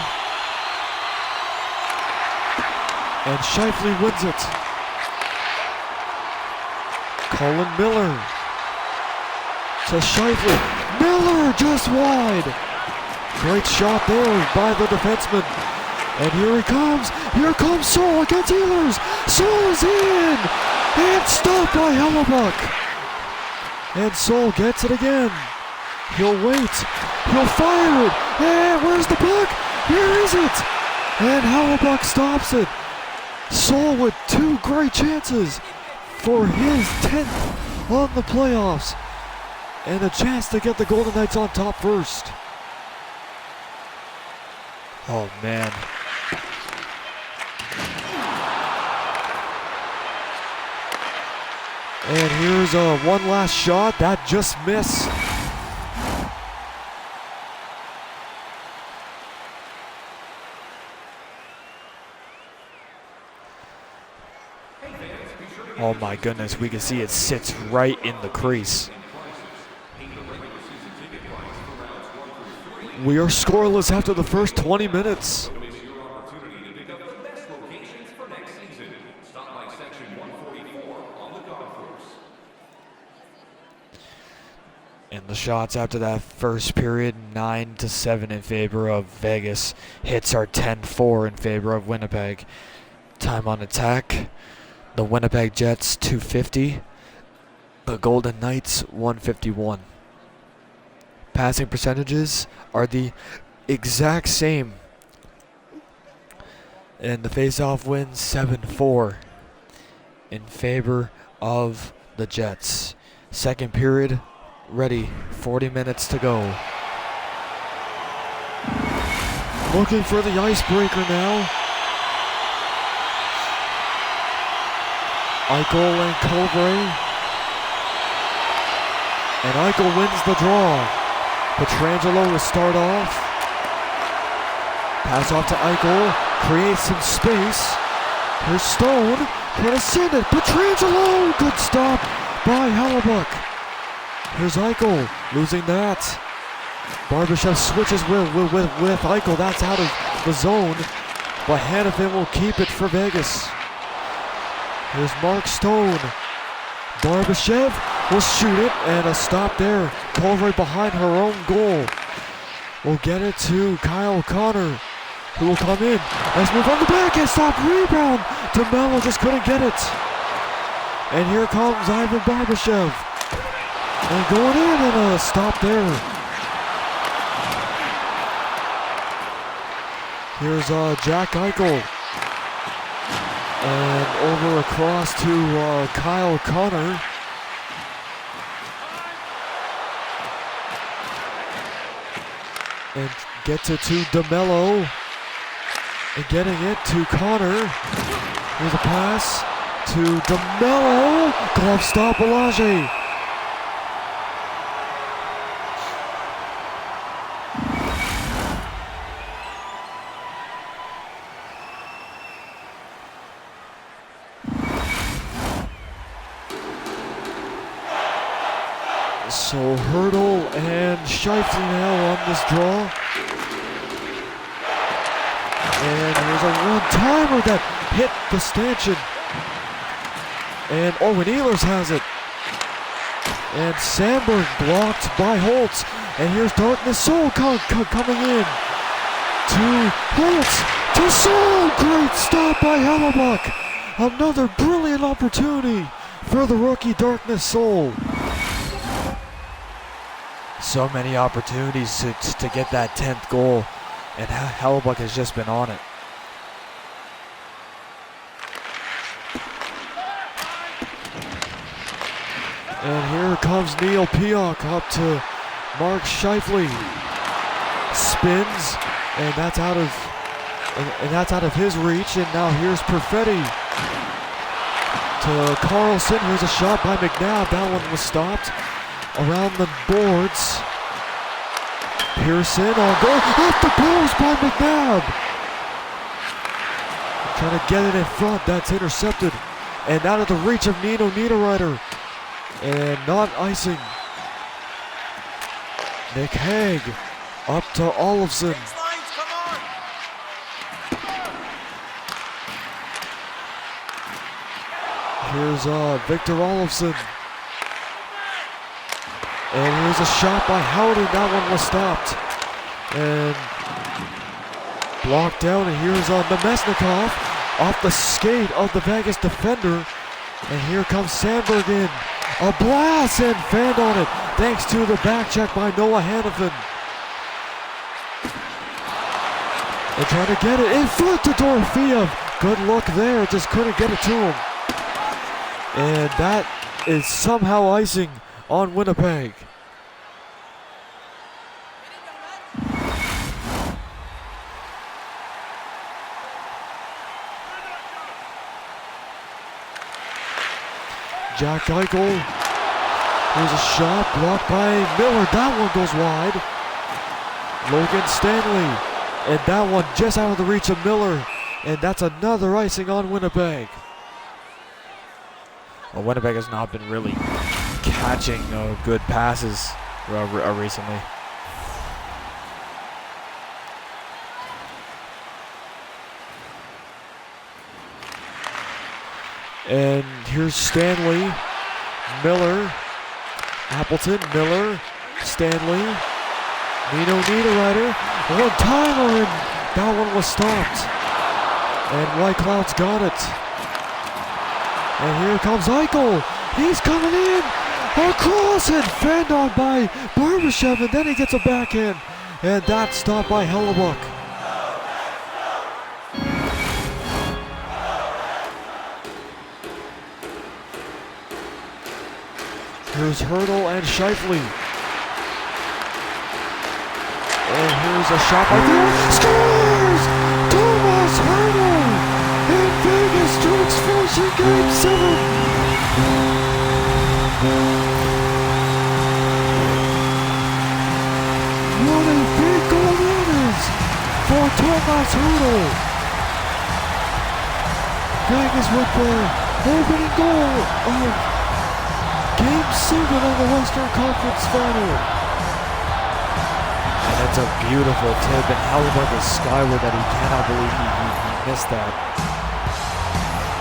And Scheifele wins it. Colin Miller to Scheifele. Miller just wide. Great shot there by the defenseman. And here he comes. Here comes Saul against Ehlers. Saul is in. And stopped by Hellebuck. And Saul gets it again. He'll wait. He'll fire it. And where's the puck? Here is it. And Hellebuck stops it. Saul with two great chances for his 10th on the playoffs. And a chance to get the Golden Knights on top first. Oh man. And here's one last shot that just missed. Oh my goodness, we can see it sits right in the crease. We are scoreless after the first 20 minutes. And the shots after that first period, 9-7 in favor of Vegas. Hits are 10-4 in favor of Winnipeg. Time on attack, the Winnipeg Jets 250, the Golden Knights 151. Passing percentages are the exact same. And the face-off wins 7-4 in favor of the Jets. Second period ready, 40 minutes to go. Looking for the icebreaker now. Eichel and Culver. And Eichel wins the draw. Pietrangelo to start off. Pass off to Eichel. Creates some space. Here's Stone. Trying to send it. Pietrangelo. Good stop by Hellebuck. Here's Eichel. Losing that. Barbashev switches with Eichel. That's out of the zone. But Hannafin will keep it for Vegas. Here's Mark Stone. Barbashev will shoot it, and a stop there. Called right behind her own goal. We'll get it to Kyle Connor, who will come in. Nice move on the back and stop. Rebound. DeMello just couldn't get it. And here comes Ivan Barbashev. And going in, and a stop there. Here's Jack Eichel. And over across to Kyle Connor. And gets it to DeMello. And getting it to Connor. Here's a pass to DeMello. Glove stop, Balaji. So Hurdle and Shifley now on this draw. And here's a one-timer that hit the stanchion. And Owen Ehlers has it. And Sandberg blocked by Holtz. And here's Darkness Soul coming in. To Holtz. To Soul. Great stop by Hellebuck. Another brilliant opportunity for the rookie Darkness Soul. So many opportunities to get that 10th goal, and Hellebuck has just been on it. And here comes Neil Pionk up to Mark Shifley. Spins, and that's out of his reach. And now here's Perfetti to Carlson. Here's a shot by McNabb. That one was stopped. Around the boards. Pearson on goal. Off the post by McNabb. Trying to get it in front. That's intercepted. And out of the reach of Nino Niederreiter. And not icing. Nick Haig up to Olofsson. Here's Victor Olofsson. And here's a shot by Howden. That one was stopped. And blocked down. And here's Nemesnikov off the skate of the Vegas defender. And here comes Sandberg in. A blast and fanned on it. Thanks to the back check by Noah Hannafin. And trying to get it in front to Dorofeev. Good look there. Just couldn't get it to him. And that is somehow icing on Winnipeg. Jack Eichel. Here's a shot blocked by Miller. That one goes wide. Logan Stanley. And that one just out of the reach of Miller. And that's another icing on Winnipeg. Well, Winnipeg has not been really catching good passes recently. And here's Stanley, Miller, Appleton, Miller, Stanley, Nino Niederreiter, one-timer, and that one was stopped. And White Cloud's got it. And here comes Eichel. He's coming in. Across and fanned on by Barbashev, and then he gets a backhand. And that's stopped by Hellebuck. Here's Hurdle and Shifley. And here's a shot by Theo. Scores! Thomas Hurdle! And Vegas Strokes first in Game 7. What a big goal that is for Thomas Hurdle. Vegas with the opening goal of Game 7 of the Western Conference Final. And it's a beautiful tip, and Hellebuck is skyward that he cannot believe he missed that.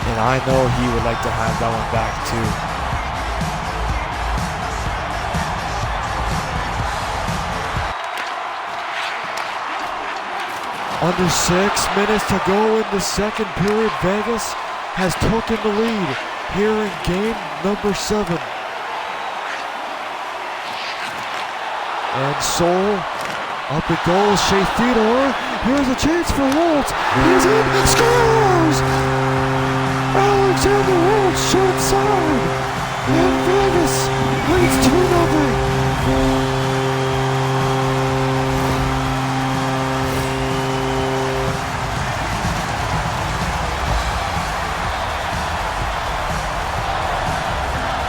And I know he would like to have that one back too. Under 6 minutes to go in the second period. Vegas has taken the lead here in game number 7. And Seoul, up it goes, Shea Theodore. Here's a chance for Holtz. He's in, scores! Alexander Holtz short side. And Vegas leads 2-0.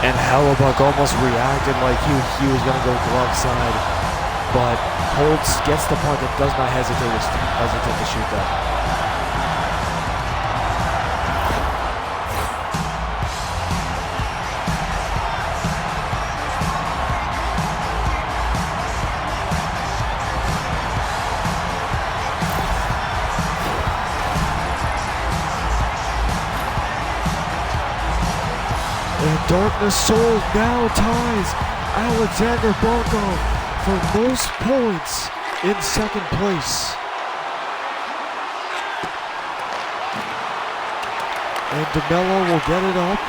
And Hellebuck almost reacted like he was going to go glove side. But Holtz gets the punt and does not hesitate to shoot that. And Darkness Soul now ties Alexander Barkov for most points in second place. And DeMello will get it up.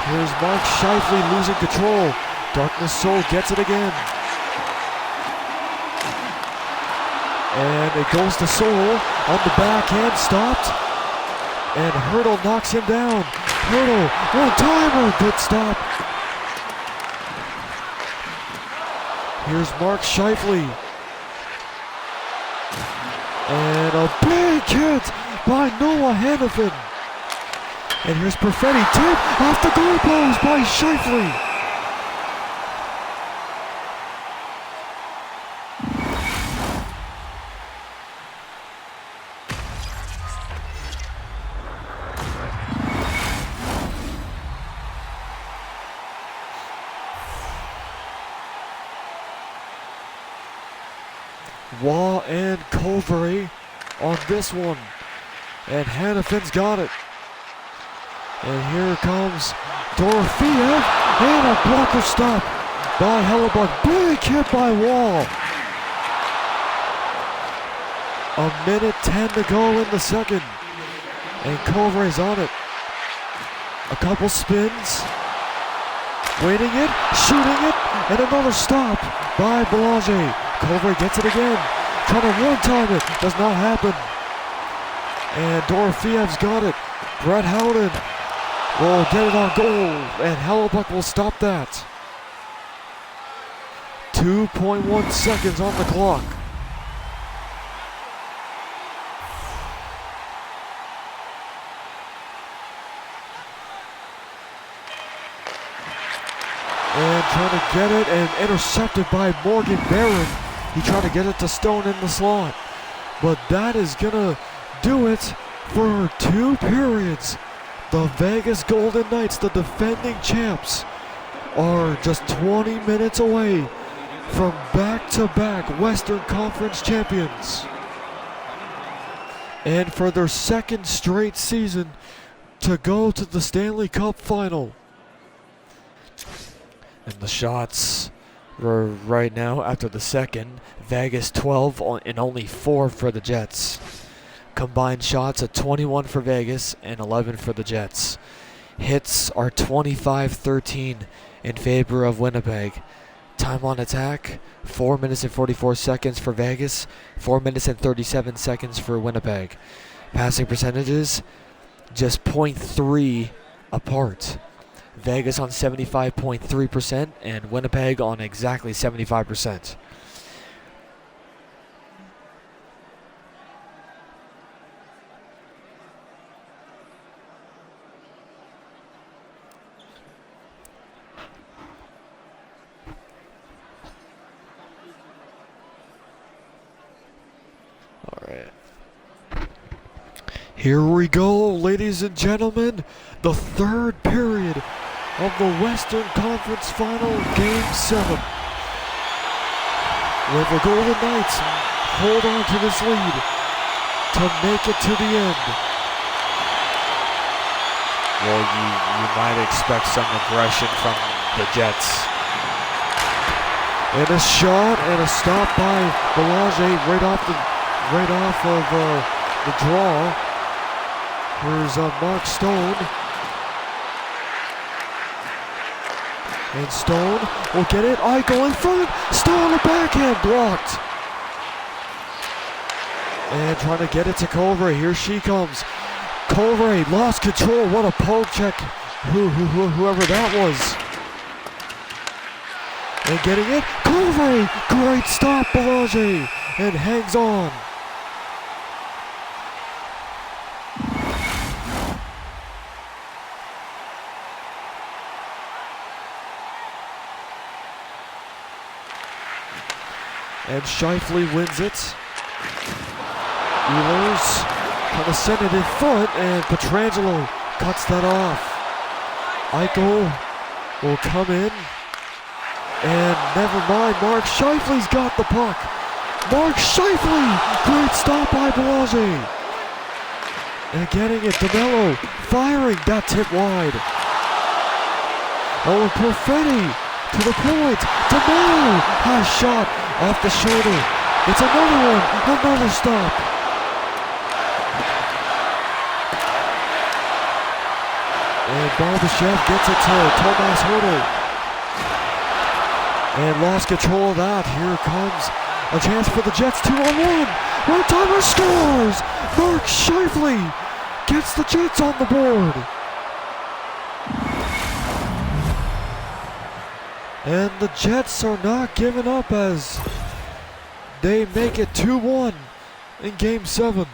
Here's Mark Scheifele losing control. Darkness Soul gets it again. And it goes to Soul on the backhand, stopped. And Hurdle knocks him down. Hurdle, one-timer, good stop. Here's Mark Scheifele. And a big hit by Noah Hannafin. And here's Perfetti, tip off the goal post by Scheifele. Waugh and Covery on this one. And Hannafin's got it. And here comes Dorofeev. And a blocker stop by Hellebuck. Big hit by Waugh. 1:10 to go in the second. And Covery's on it. A couple spins. Waiting it, shooting it, and another stop by Belanger. Culver gets it again, trying to one-time it, does not happen. And Dorofeev's got it. Brett Howden will get it on goal, and Hellebuck will stop that. 2.1 seconds on the clock. And trying to get it and intercepted by Morgan Barron. He tried to get it to Stone in the slot. But that is gonna do it for 2 periods. The Vegas Golden Knights, the defending champs, are just 20 minutes away from back-to-back Western Conference champions. And for their second straight season to go to the Stanley Cup final. And the shots were right now after the second. Vegas 12 and only 4 for the Jets. Combined shots at 21 for Vegas and 11 for the Jets. Hits are 25-13 in favor of Winnipeg. Time on attack, 4 minutes and 44 seconds for Vegas, 4 minutes and 37 seconds for Winnipeg. Passing percentages, just 0.3 apart. Vegas on 75.3% and Winnipeg on exactly 75%. All right. Here we go, ladies and gentlemen. The third period of the Western Conference Final, Game 7. Where the Golden Knights hold on to this lead to make it to the end. Well, you might expect some aggression from the Jets. And a shot and a stop by Belanger right off right off of the draw. Here's Mark Stone. And Stone will get it. Eichel in front. Stone, a backhand blocked. And trying to get it to Colvray. Here she comes. Colvray lost control. What a poke check. Whoever that was. And getting it. Colvray. Great stop, Belanger. And hangs on. And Scheifele wins it. Ehlers trying to send it in front, and Pietrangelo cuts that off. Eichel will come in, and never mind, Mark Scheifele's got the puck. Mark Scheifele, great stop by Belanger. And getting it, DeMello firing, that tip wide. Oh, and Perfetti to the point. DeMello has shot off the shoulder. It's another one, another stop. And Barbashev gets it to Tomas Hertl. And lost control of that. Here comes a chance for the Jets, 2-on-1. One-timer scores! Mark Scheifele gets the Jets on the board. And the Jets are not giving up as they make it 2-1 in Game 7.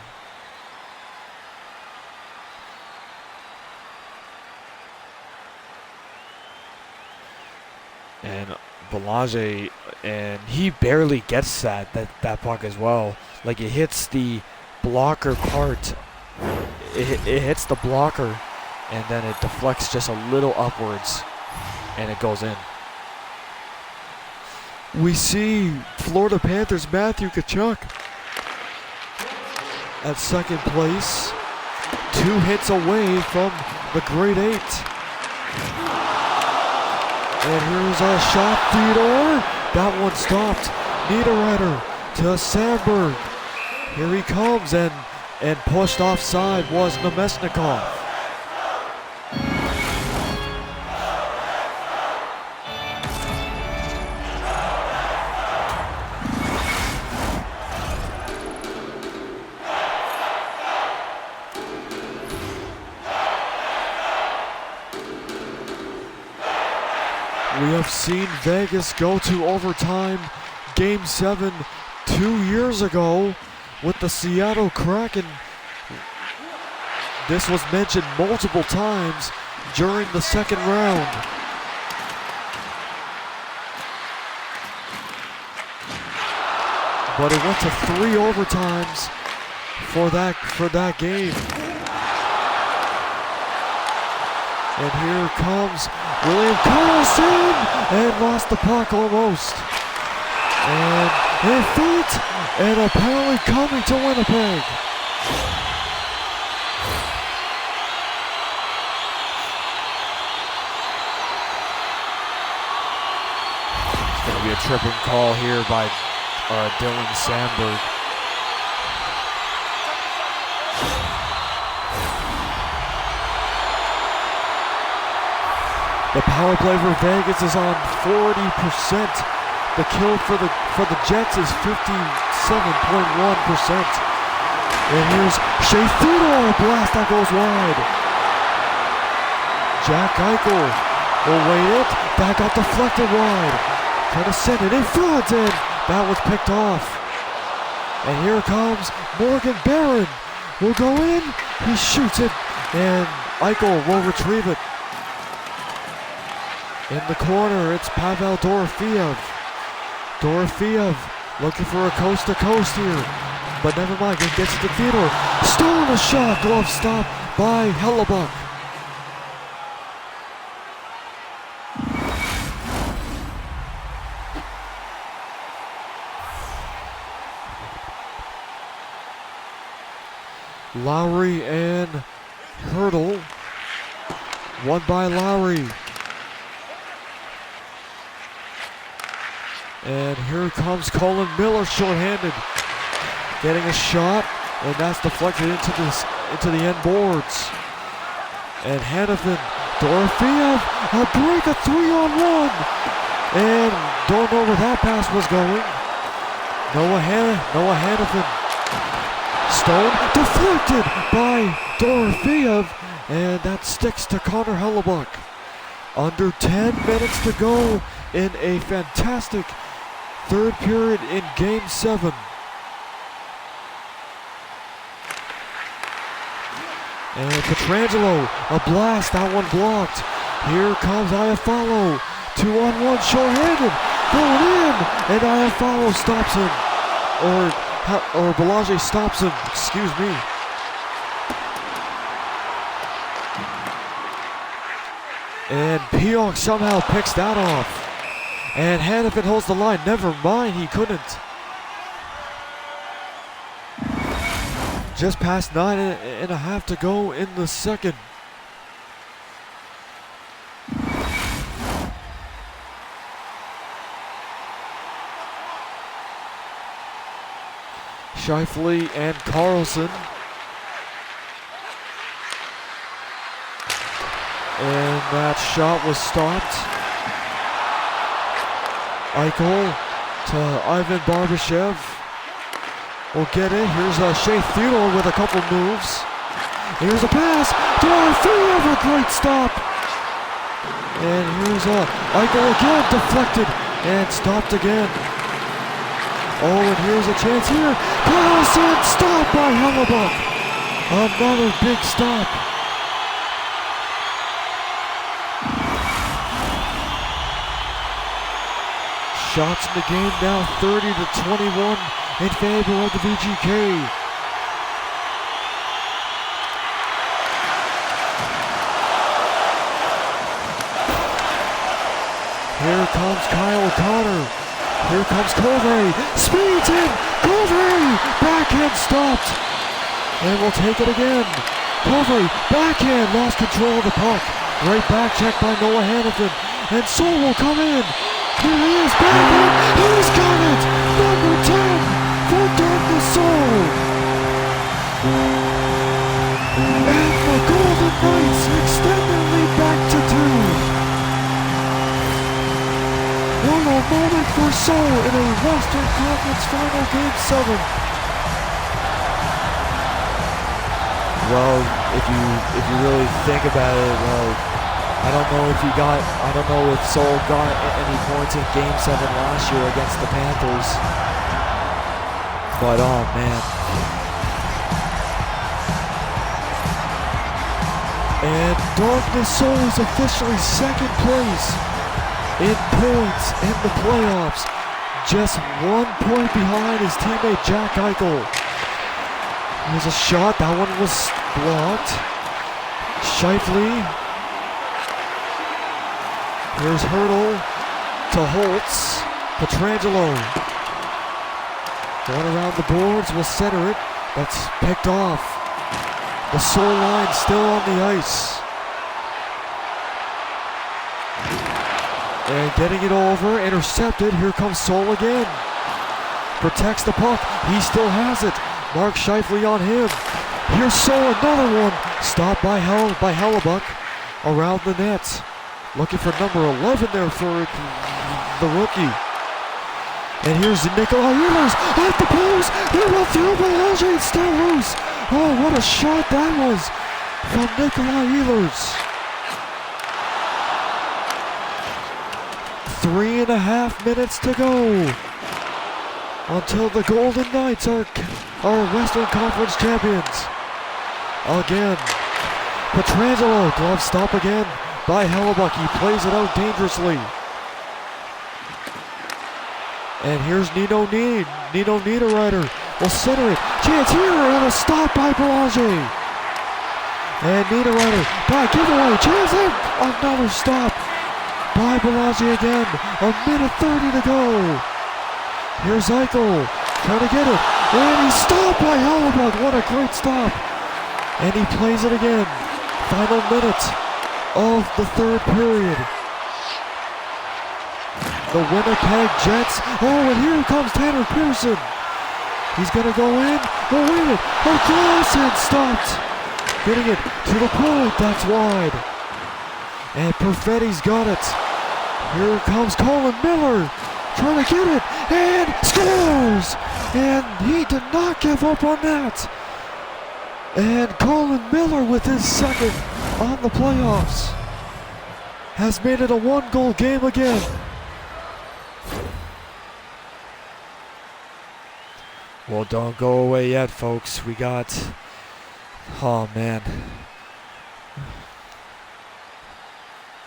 And Belanger, and he barely gets that puck as well. Like, it hits the blocker part. It hits the blocker, and then it deflects just a little upwards, and it goes in. We see Florida Panthers' Matthew Tkachuk at second place, 2 hits away from the Great 8. And here's a shot, Theodore. That one stopped. Niederreiter to Sandberg. Here he comes, and pushed offside was Nemesnikov. We have seen Vegas go to overtime Game 7 2 years ago with the Seattle Kraken. This was mentioned multiple times during the second round. But it went to 3 overtimes for that game. And here comes William Karlsson, and lost the puck almost. And in front, and apparently coming to Winnipeg. It's going to be a tripping call here by Dylan Sandberg. The power play for Vegas is on 40%. The kill for the Jets is 57.1%. And here's Shea Theodore, a blast that goes wide. Jack Eichel will wait it. That got deflected wide. Trying to send it in front, and that was picked off. And here comes Morgan Barron. Will go in. He shoots it, and Eichel will retrieve it. In the corner, it's Pavel Dorofeev. Dorofeev looking for a coast-to-coast here. But never mind, he gets it to Theodore. Stolen a shot, glove stop by Hellebuck. Lowry and Hertl. Won by Lowry. And here comes Colin Miller shorthanded. getting a shot, and that's deflected into the end boards. And Hannafin, Dorofeev, a break, a 3-on-1. And don't know where that pass was going. Noah Hannafin. Stone deflected by Dorofeev, and that sticks to Connor Hellebuck. Under 10 minutes to go in a fantastic third period in Game 7. And Pietrangelo, a blast, that one blocked. Here comes Iafallo, 2-on-1, short-handed, going in, and Iafallo stops him. Or Belanger stops him, excuse me. And Pionk somehow picks that off. And Hannafin holds the line. Never mind, he couldn't. Just past 9.5 to go in the second. Scheifele and Carlson. And that shot was stopped. Eichel to Ivan Barbashev. Will get it. Here's Shea Theodore with a couple moves. Here's a pass. Dorofeev, a great stop. And here's Eichel again, deflected and stopped again. Oh, and here's a chance here. Carlson, stopped by Hellebuck. Another big stop. Shots in the game now 30-21 in favor of the VGK. Here comes Kyle O'Connor. Here comes Colvey. Speeds in. Colvey. Backhand stopped. And we'll take it again. Colvey. Backhand. Lost control of the puck. Right back check by Noah Hannafin. And Soul will come in. Here he is, backhand, he's got it! Number 10 for Darkness Soul! And the Golden Knights extend their lead back to 2. What a moment for Soul in a Western Conference Final Game 7. Well, if you really think about it, well, I don't know if Soul got any points in Game 7 last year against the Panthers. But oh man. And Darkness Soul is officially second place in points in the playoffs. Just 1 point behind his teammate Jack Eichel. There's a shot, that one was blocked. Scheifele. Here's Hurdle to Holtz. Pietrangelo. Going around the boards, will center it. That's picked off. The Soul line still on the ice. And getting it over, intercepted. Here comes Soul again. Protects the puck. He still has it. Mark Scheifele on him. Here's Soul, another one. Stopped by Hellebuck around the net. Looking for number 11 there for the rookie. And here's Nikolai Ehlers at the post. He went through Belanger and still loose. Oh, what a shot that was from Nikolai Ehlers. 3.5 minutes to go until the Golden Knights are Western Conference champions. Again, Pietrangelo, glove stop again by Hellebuck. He plays it out dangerously. And here's Nino Niederreiter will center it. Chance here and a stop by Belanger. And Niederreiter by giveaway. Chance in. Another stop by Belanger again. 1:30 to go. Here's Eichel trying to get it. And he's stopped by Hellebuck. What a great stop. And he plays it again. Final minute of the third period. The Winnipeg Jets. Oh, and here comes Tanner Pearson. He's gonna go in. Oh, wait it. Across and stopped. Getting it to the point. That's wide. And Perfetti's got it. Here comes Colin Miller. Trying to get it. And scores. And he did not give up on that. And Colin Miller with his second on the playoffs has made it a 1-goal game again. Well, don't go away yet, folks. We got... Oh, man.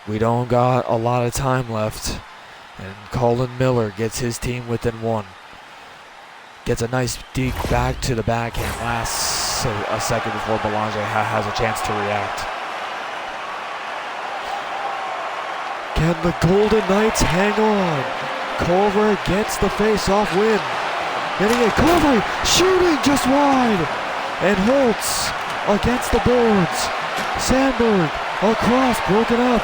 We don't got a lot of time left. And Colin Miller gets his team within 1. Gets a nice deke back to the backhand. Lasts a second before Belanger has a chance to react. Can the Golden Knights hang on? Culver gets the face-off win. Getting it, Culver shooting just wide. And Holtz against the boards. Sandberg across, broken up.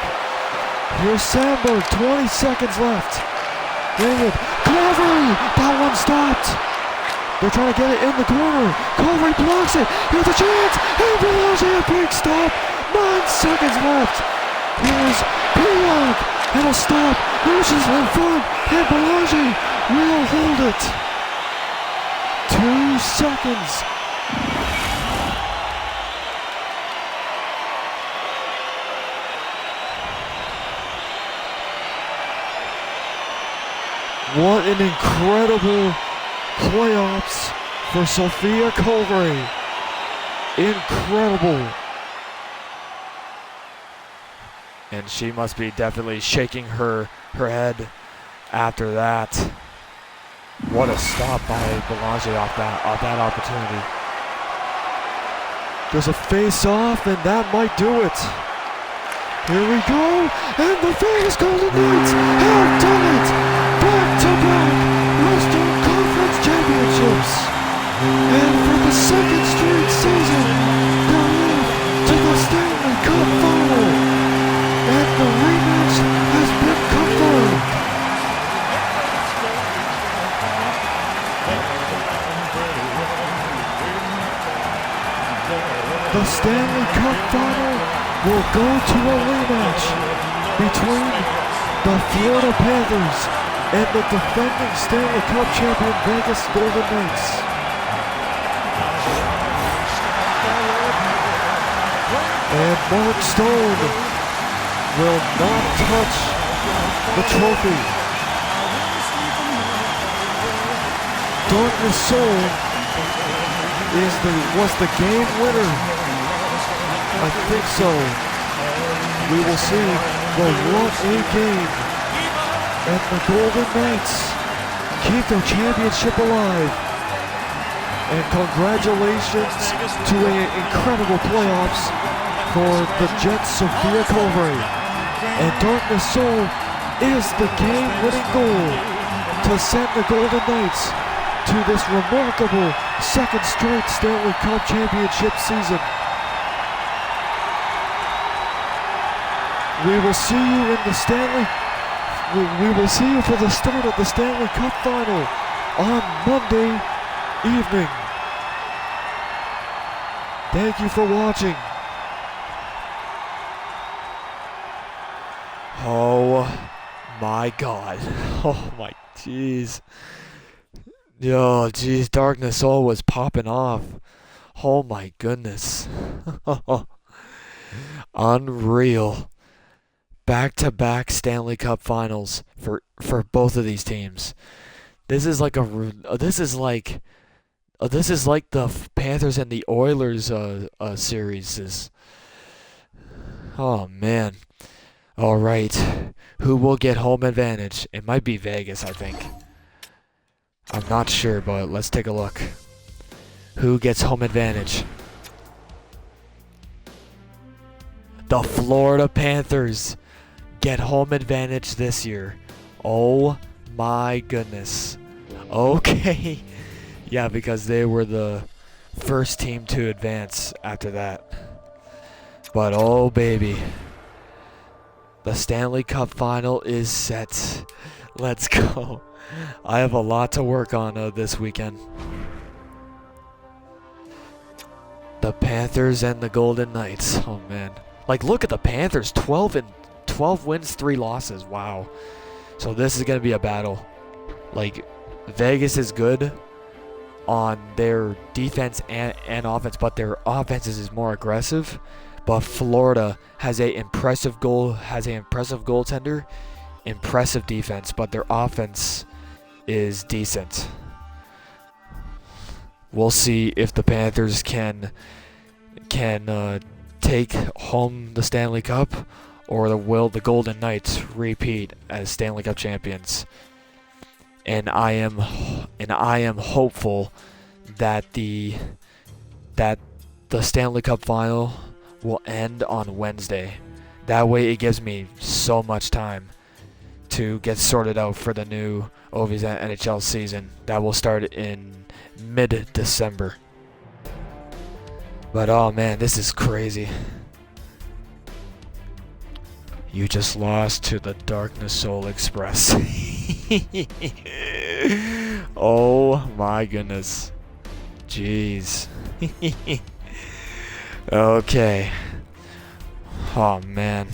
Here's Sandberg, 20 seconds left. Getting it, Culver, that one stopped. They're trying to get it in the corner. Culver blocks it. Here's a chance. And Belanger, a big stop. 9 seconds left. Here's Pionk. And a stop. Rushes in front. And Belanger will hold it. 2 seconds. What an incredible playoffs for Sophia Culver. Incredible. And she must be definitely shaking her head after that. What a stop by Belanger off that opportunity. There's a face-off, and that might do it. Here we go, and the Vegas Golden Knights have done it! Back-to-back Western Conference Championships! And for the second straight season, they're off to the Stanley Cup Final! And the rematch has been confirmed! The Stanley Cup Final will go to a rematch between the Florida Panthers and the defending Stanley Cup champion Vegas Golden Knights. And Mark Stone will not touch the trophy. Darkness Soul was the game winner. I think so. We will see, but what a game. And the Golden Knights keep their championship alive. And congratulations to an incredible playoffs for the Jets' Sophia Culver. And Darkness Soul is the game-winning goal to send the Golden Knights to this remarkable second straight Stanley Cup championship season. We will see you in the we will see you for the start of the Stanley Cup Final on Monday evening. Thank you for watching. Oh my God. Oh my jeez. Yo, jeez, Darkness Soul was popping off. Oh my goodness. Unreal. Back-to-back Stanley Cup Finals for both of these teams. This is like the Panthers and the Oilers series. Oh man. All right. Who will get home advantage? It might be Vegas, I think. I'm not sure, but let's take a look. Who gets home advantage? The Florida Panthers get home advantage this year. Oh my goodness. Okay. Yeah, because they were the first team to advance after that. But oh baby. The Stanley Cup Final is set. Let's go. I have a lot to work on this weekend. The Panthers and the Golden Knights. Oh man. Like, look at the Panthers, 12 wins, 3 losses. Wow. So this is going to be a battle. Like, Vegas is good on their defense and offense, but their offense is more aggressive. But Florida has an impressive goaltender, impressive defense, but their offense is decent. We'll see if the Panthers can take home the Stanley Cup, or will the Golden Knights repeat as Stanley Cup champions. And I am hopeful that the Stanley Cup final will end on Wednesday. That way it gives me so much time to get sorted out for the new Ovies NHL season that will start in mid-December. But oh man, this is crazy. You just lost to the Darkness Soul Express. Oh my goodness. Jeez. Okay. Oh man.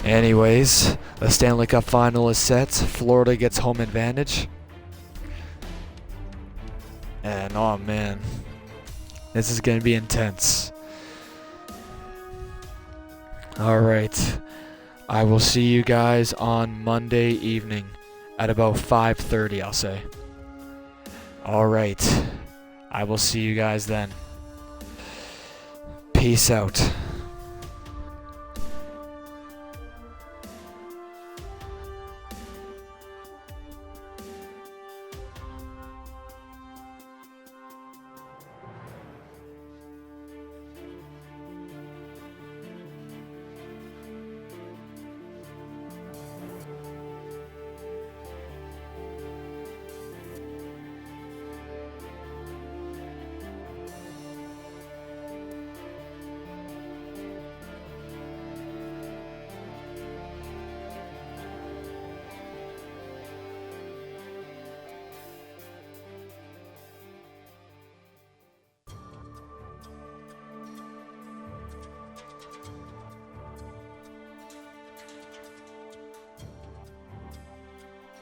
Anyways, the Stanley Cup final is set. Florida gets home advantage. And oh man, this is going to be intense. Alright. I will see you guys on Monday evening at about 5:30, I'll say. Alright. I will see you guys then. Peace out.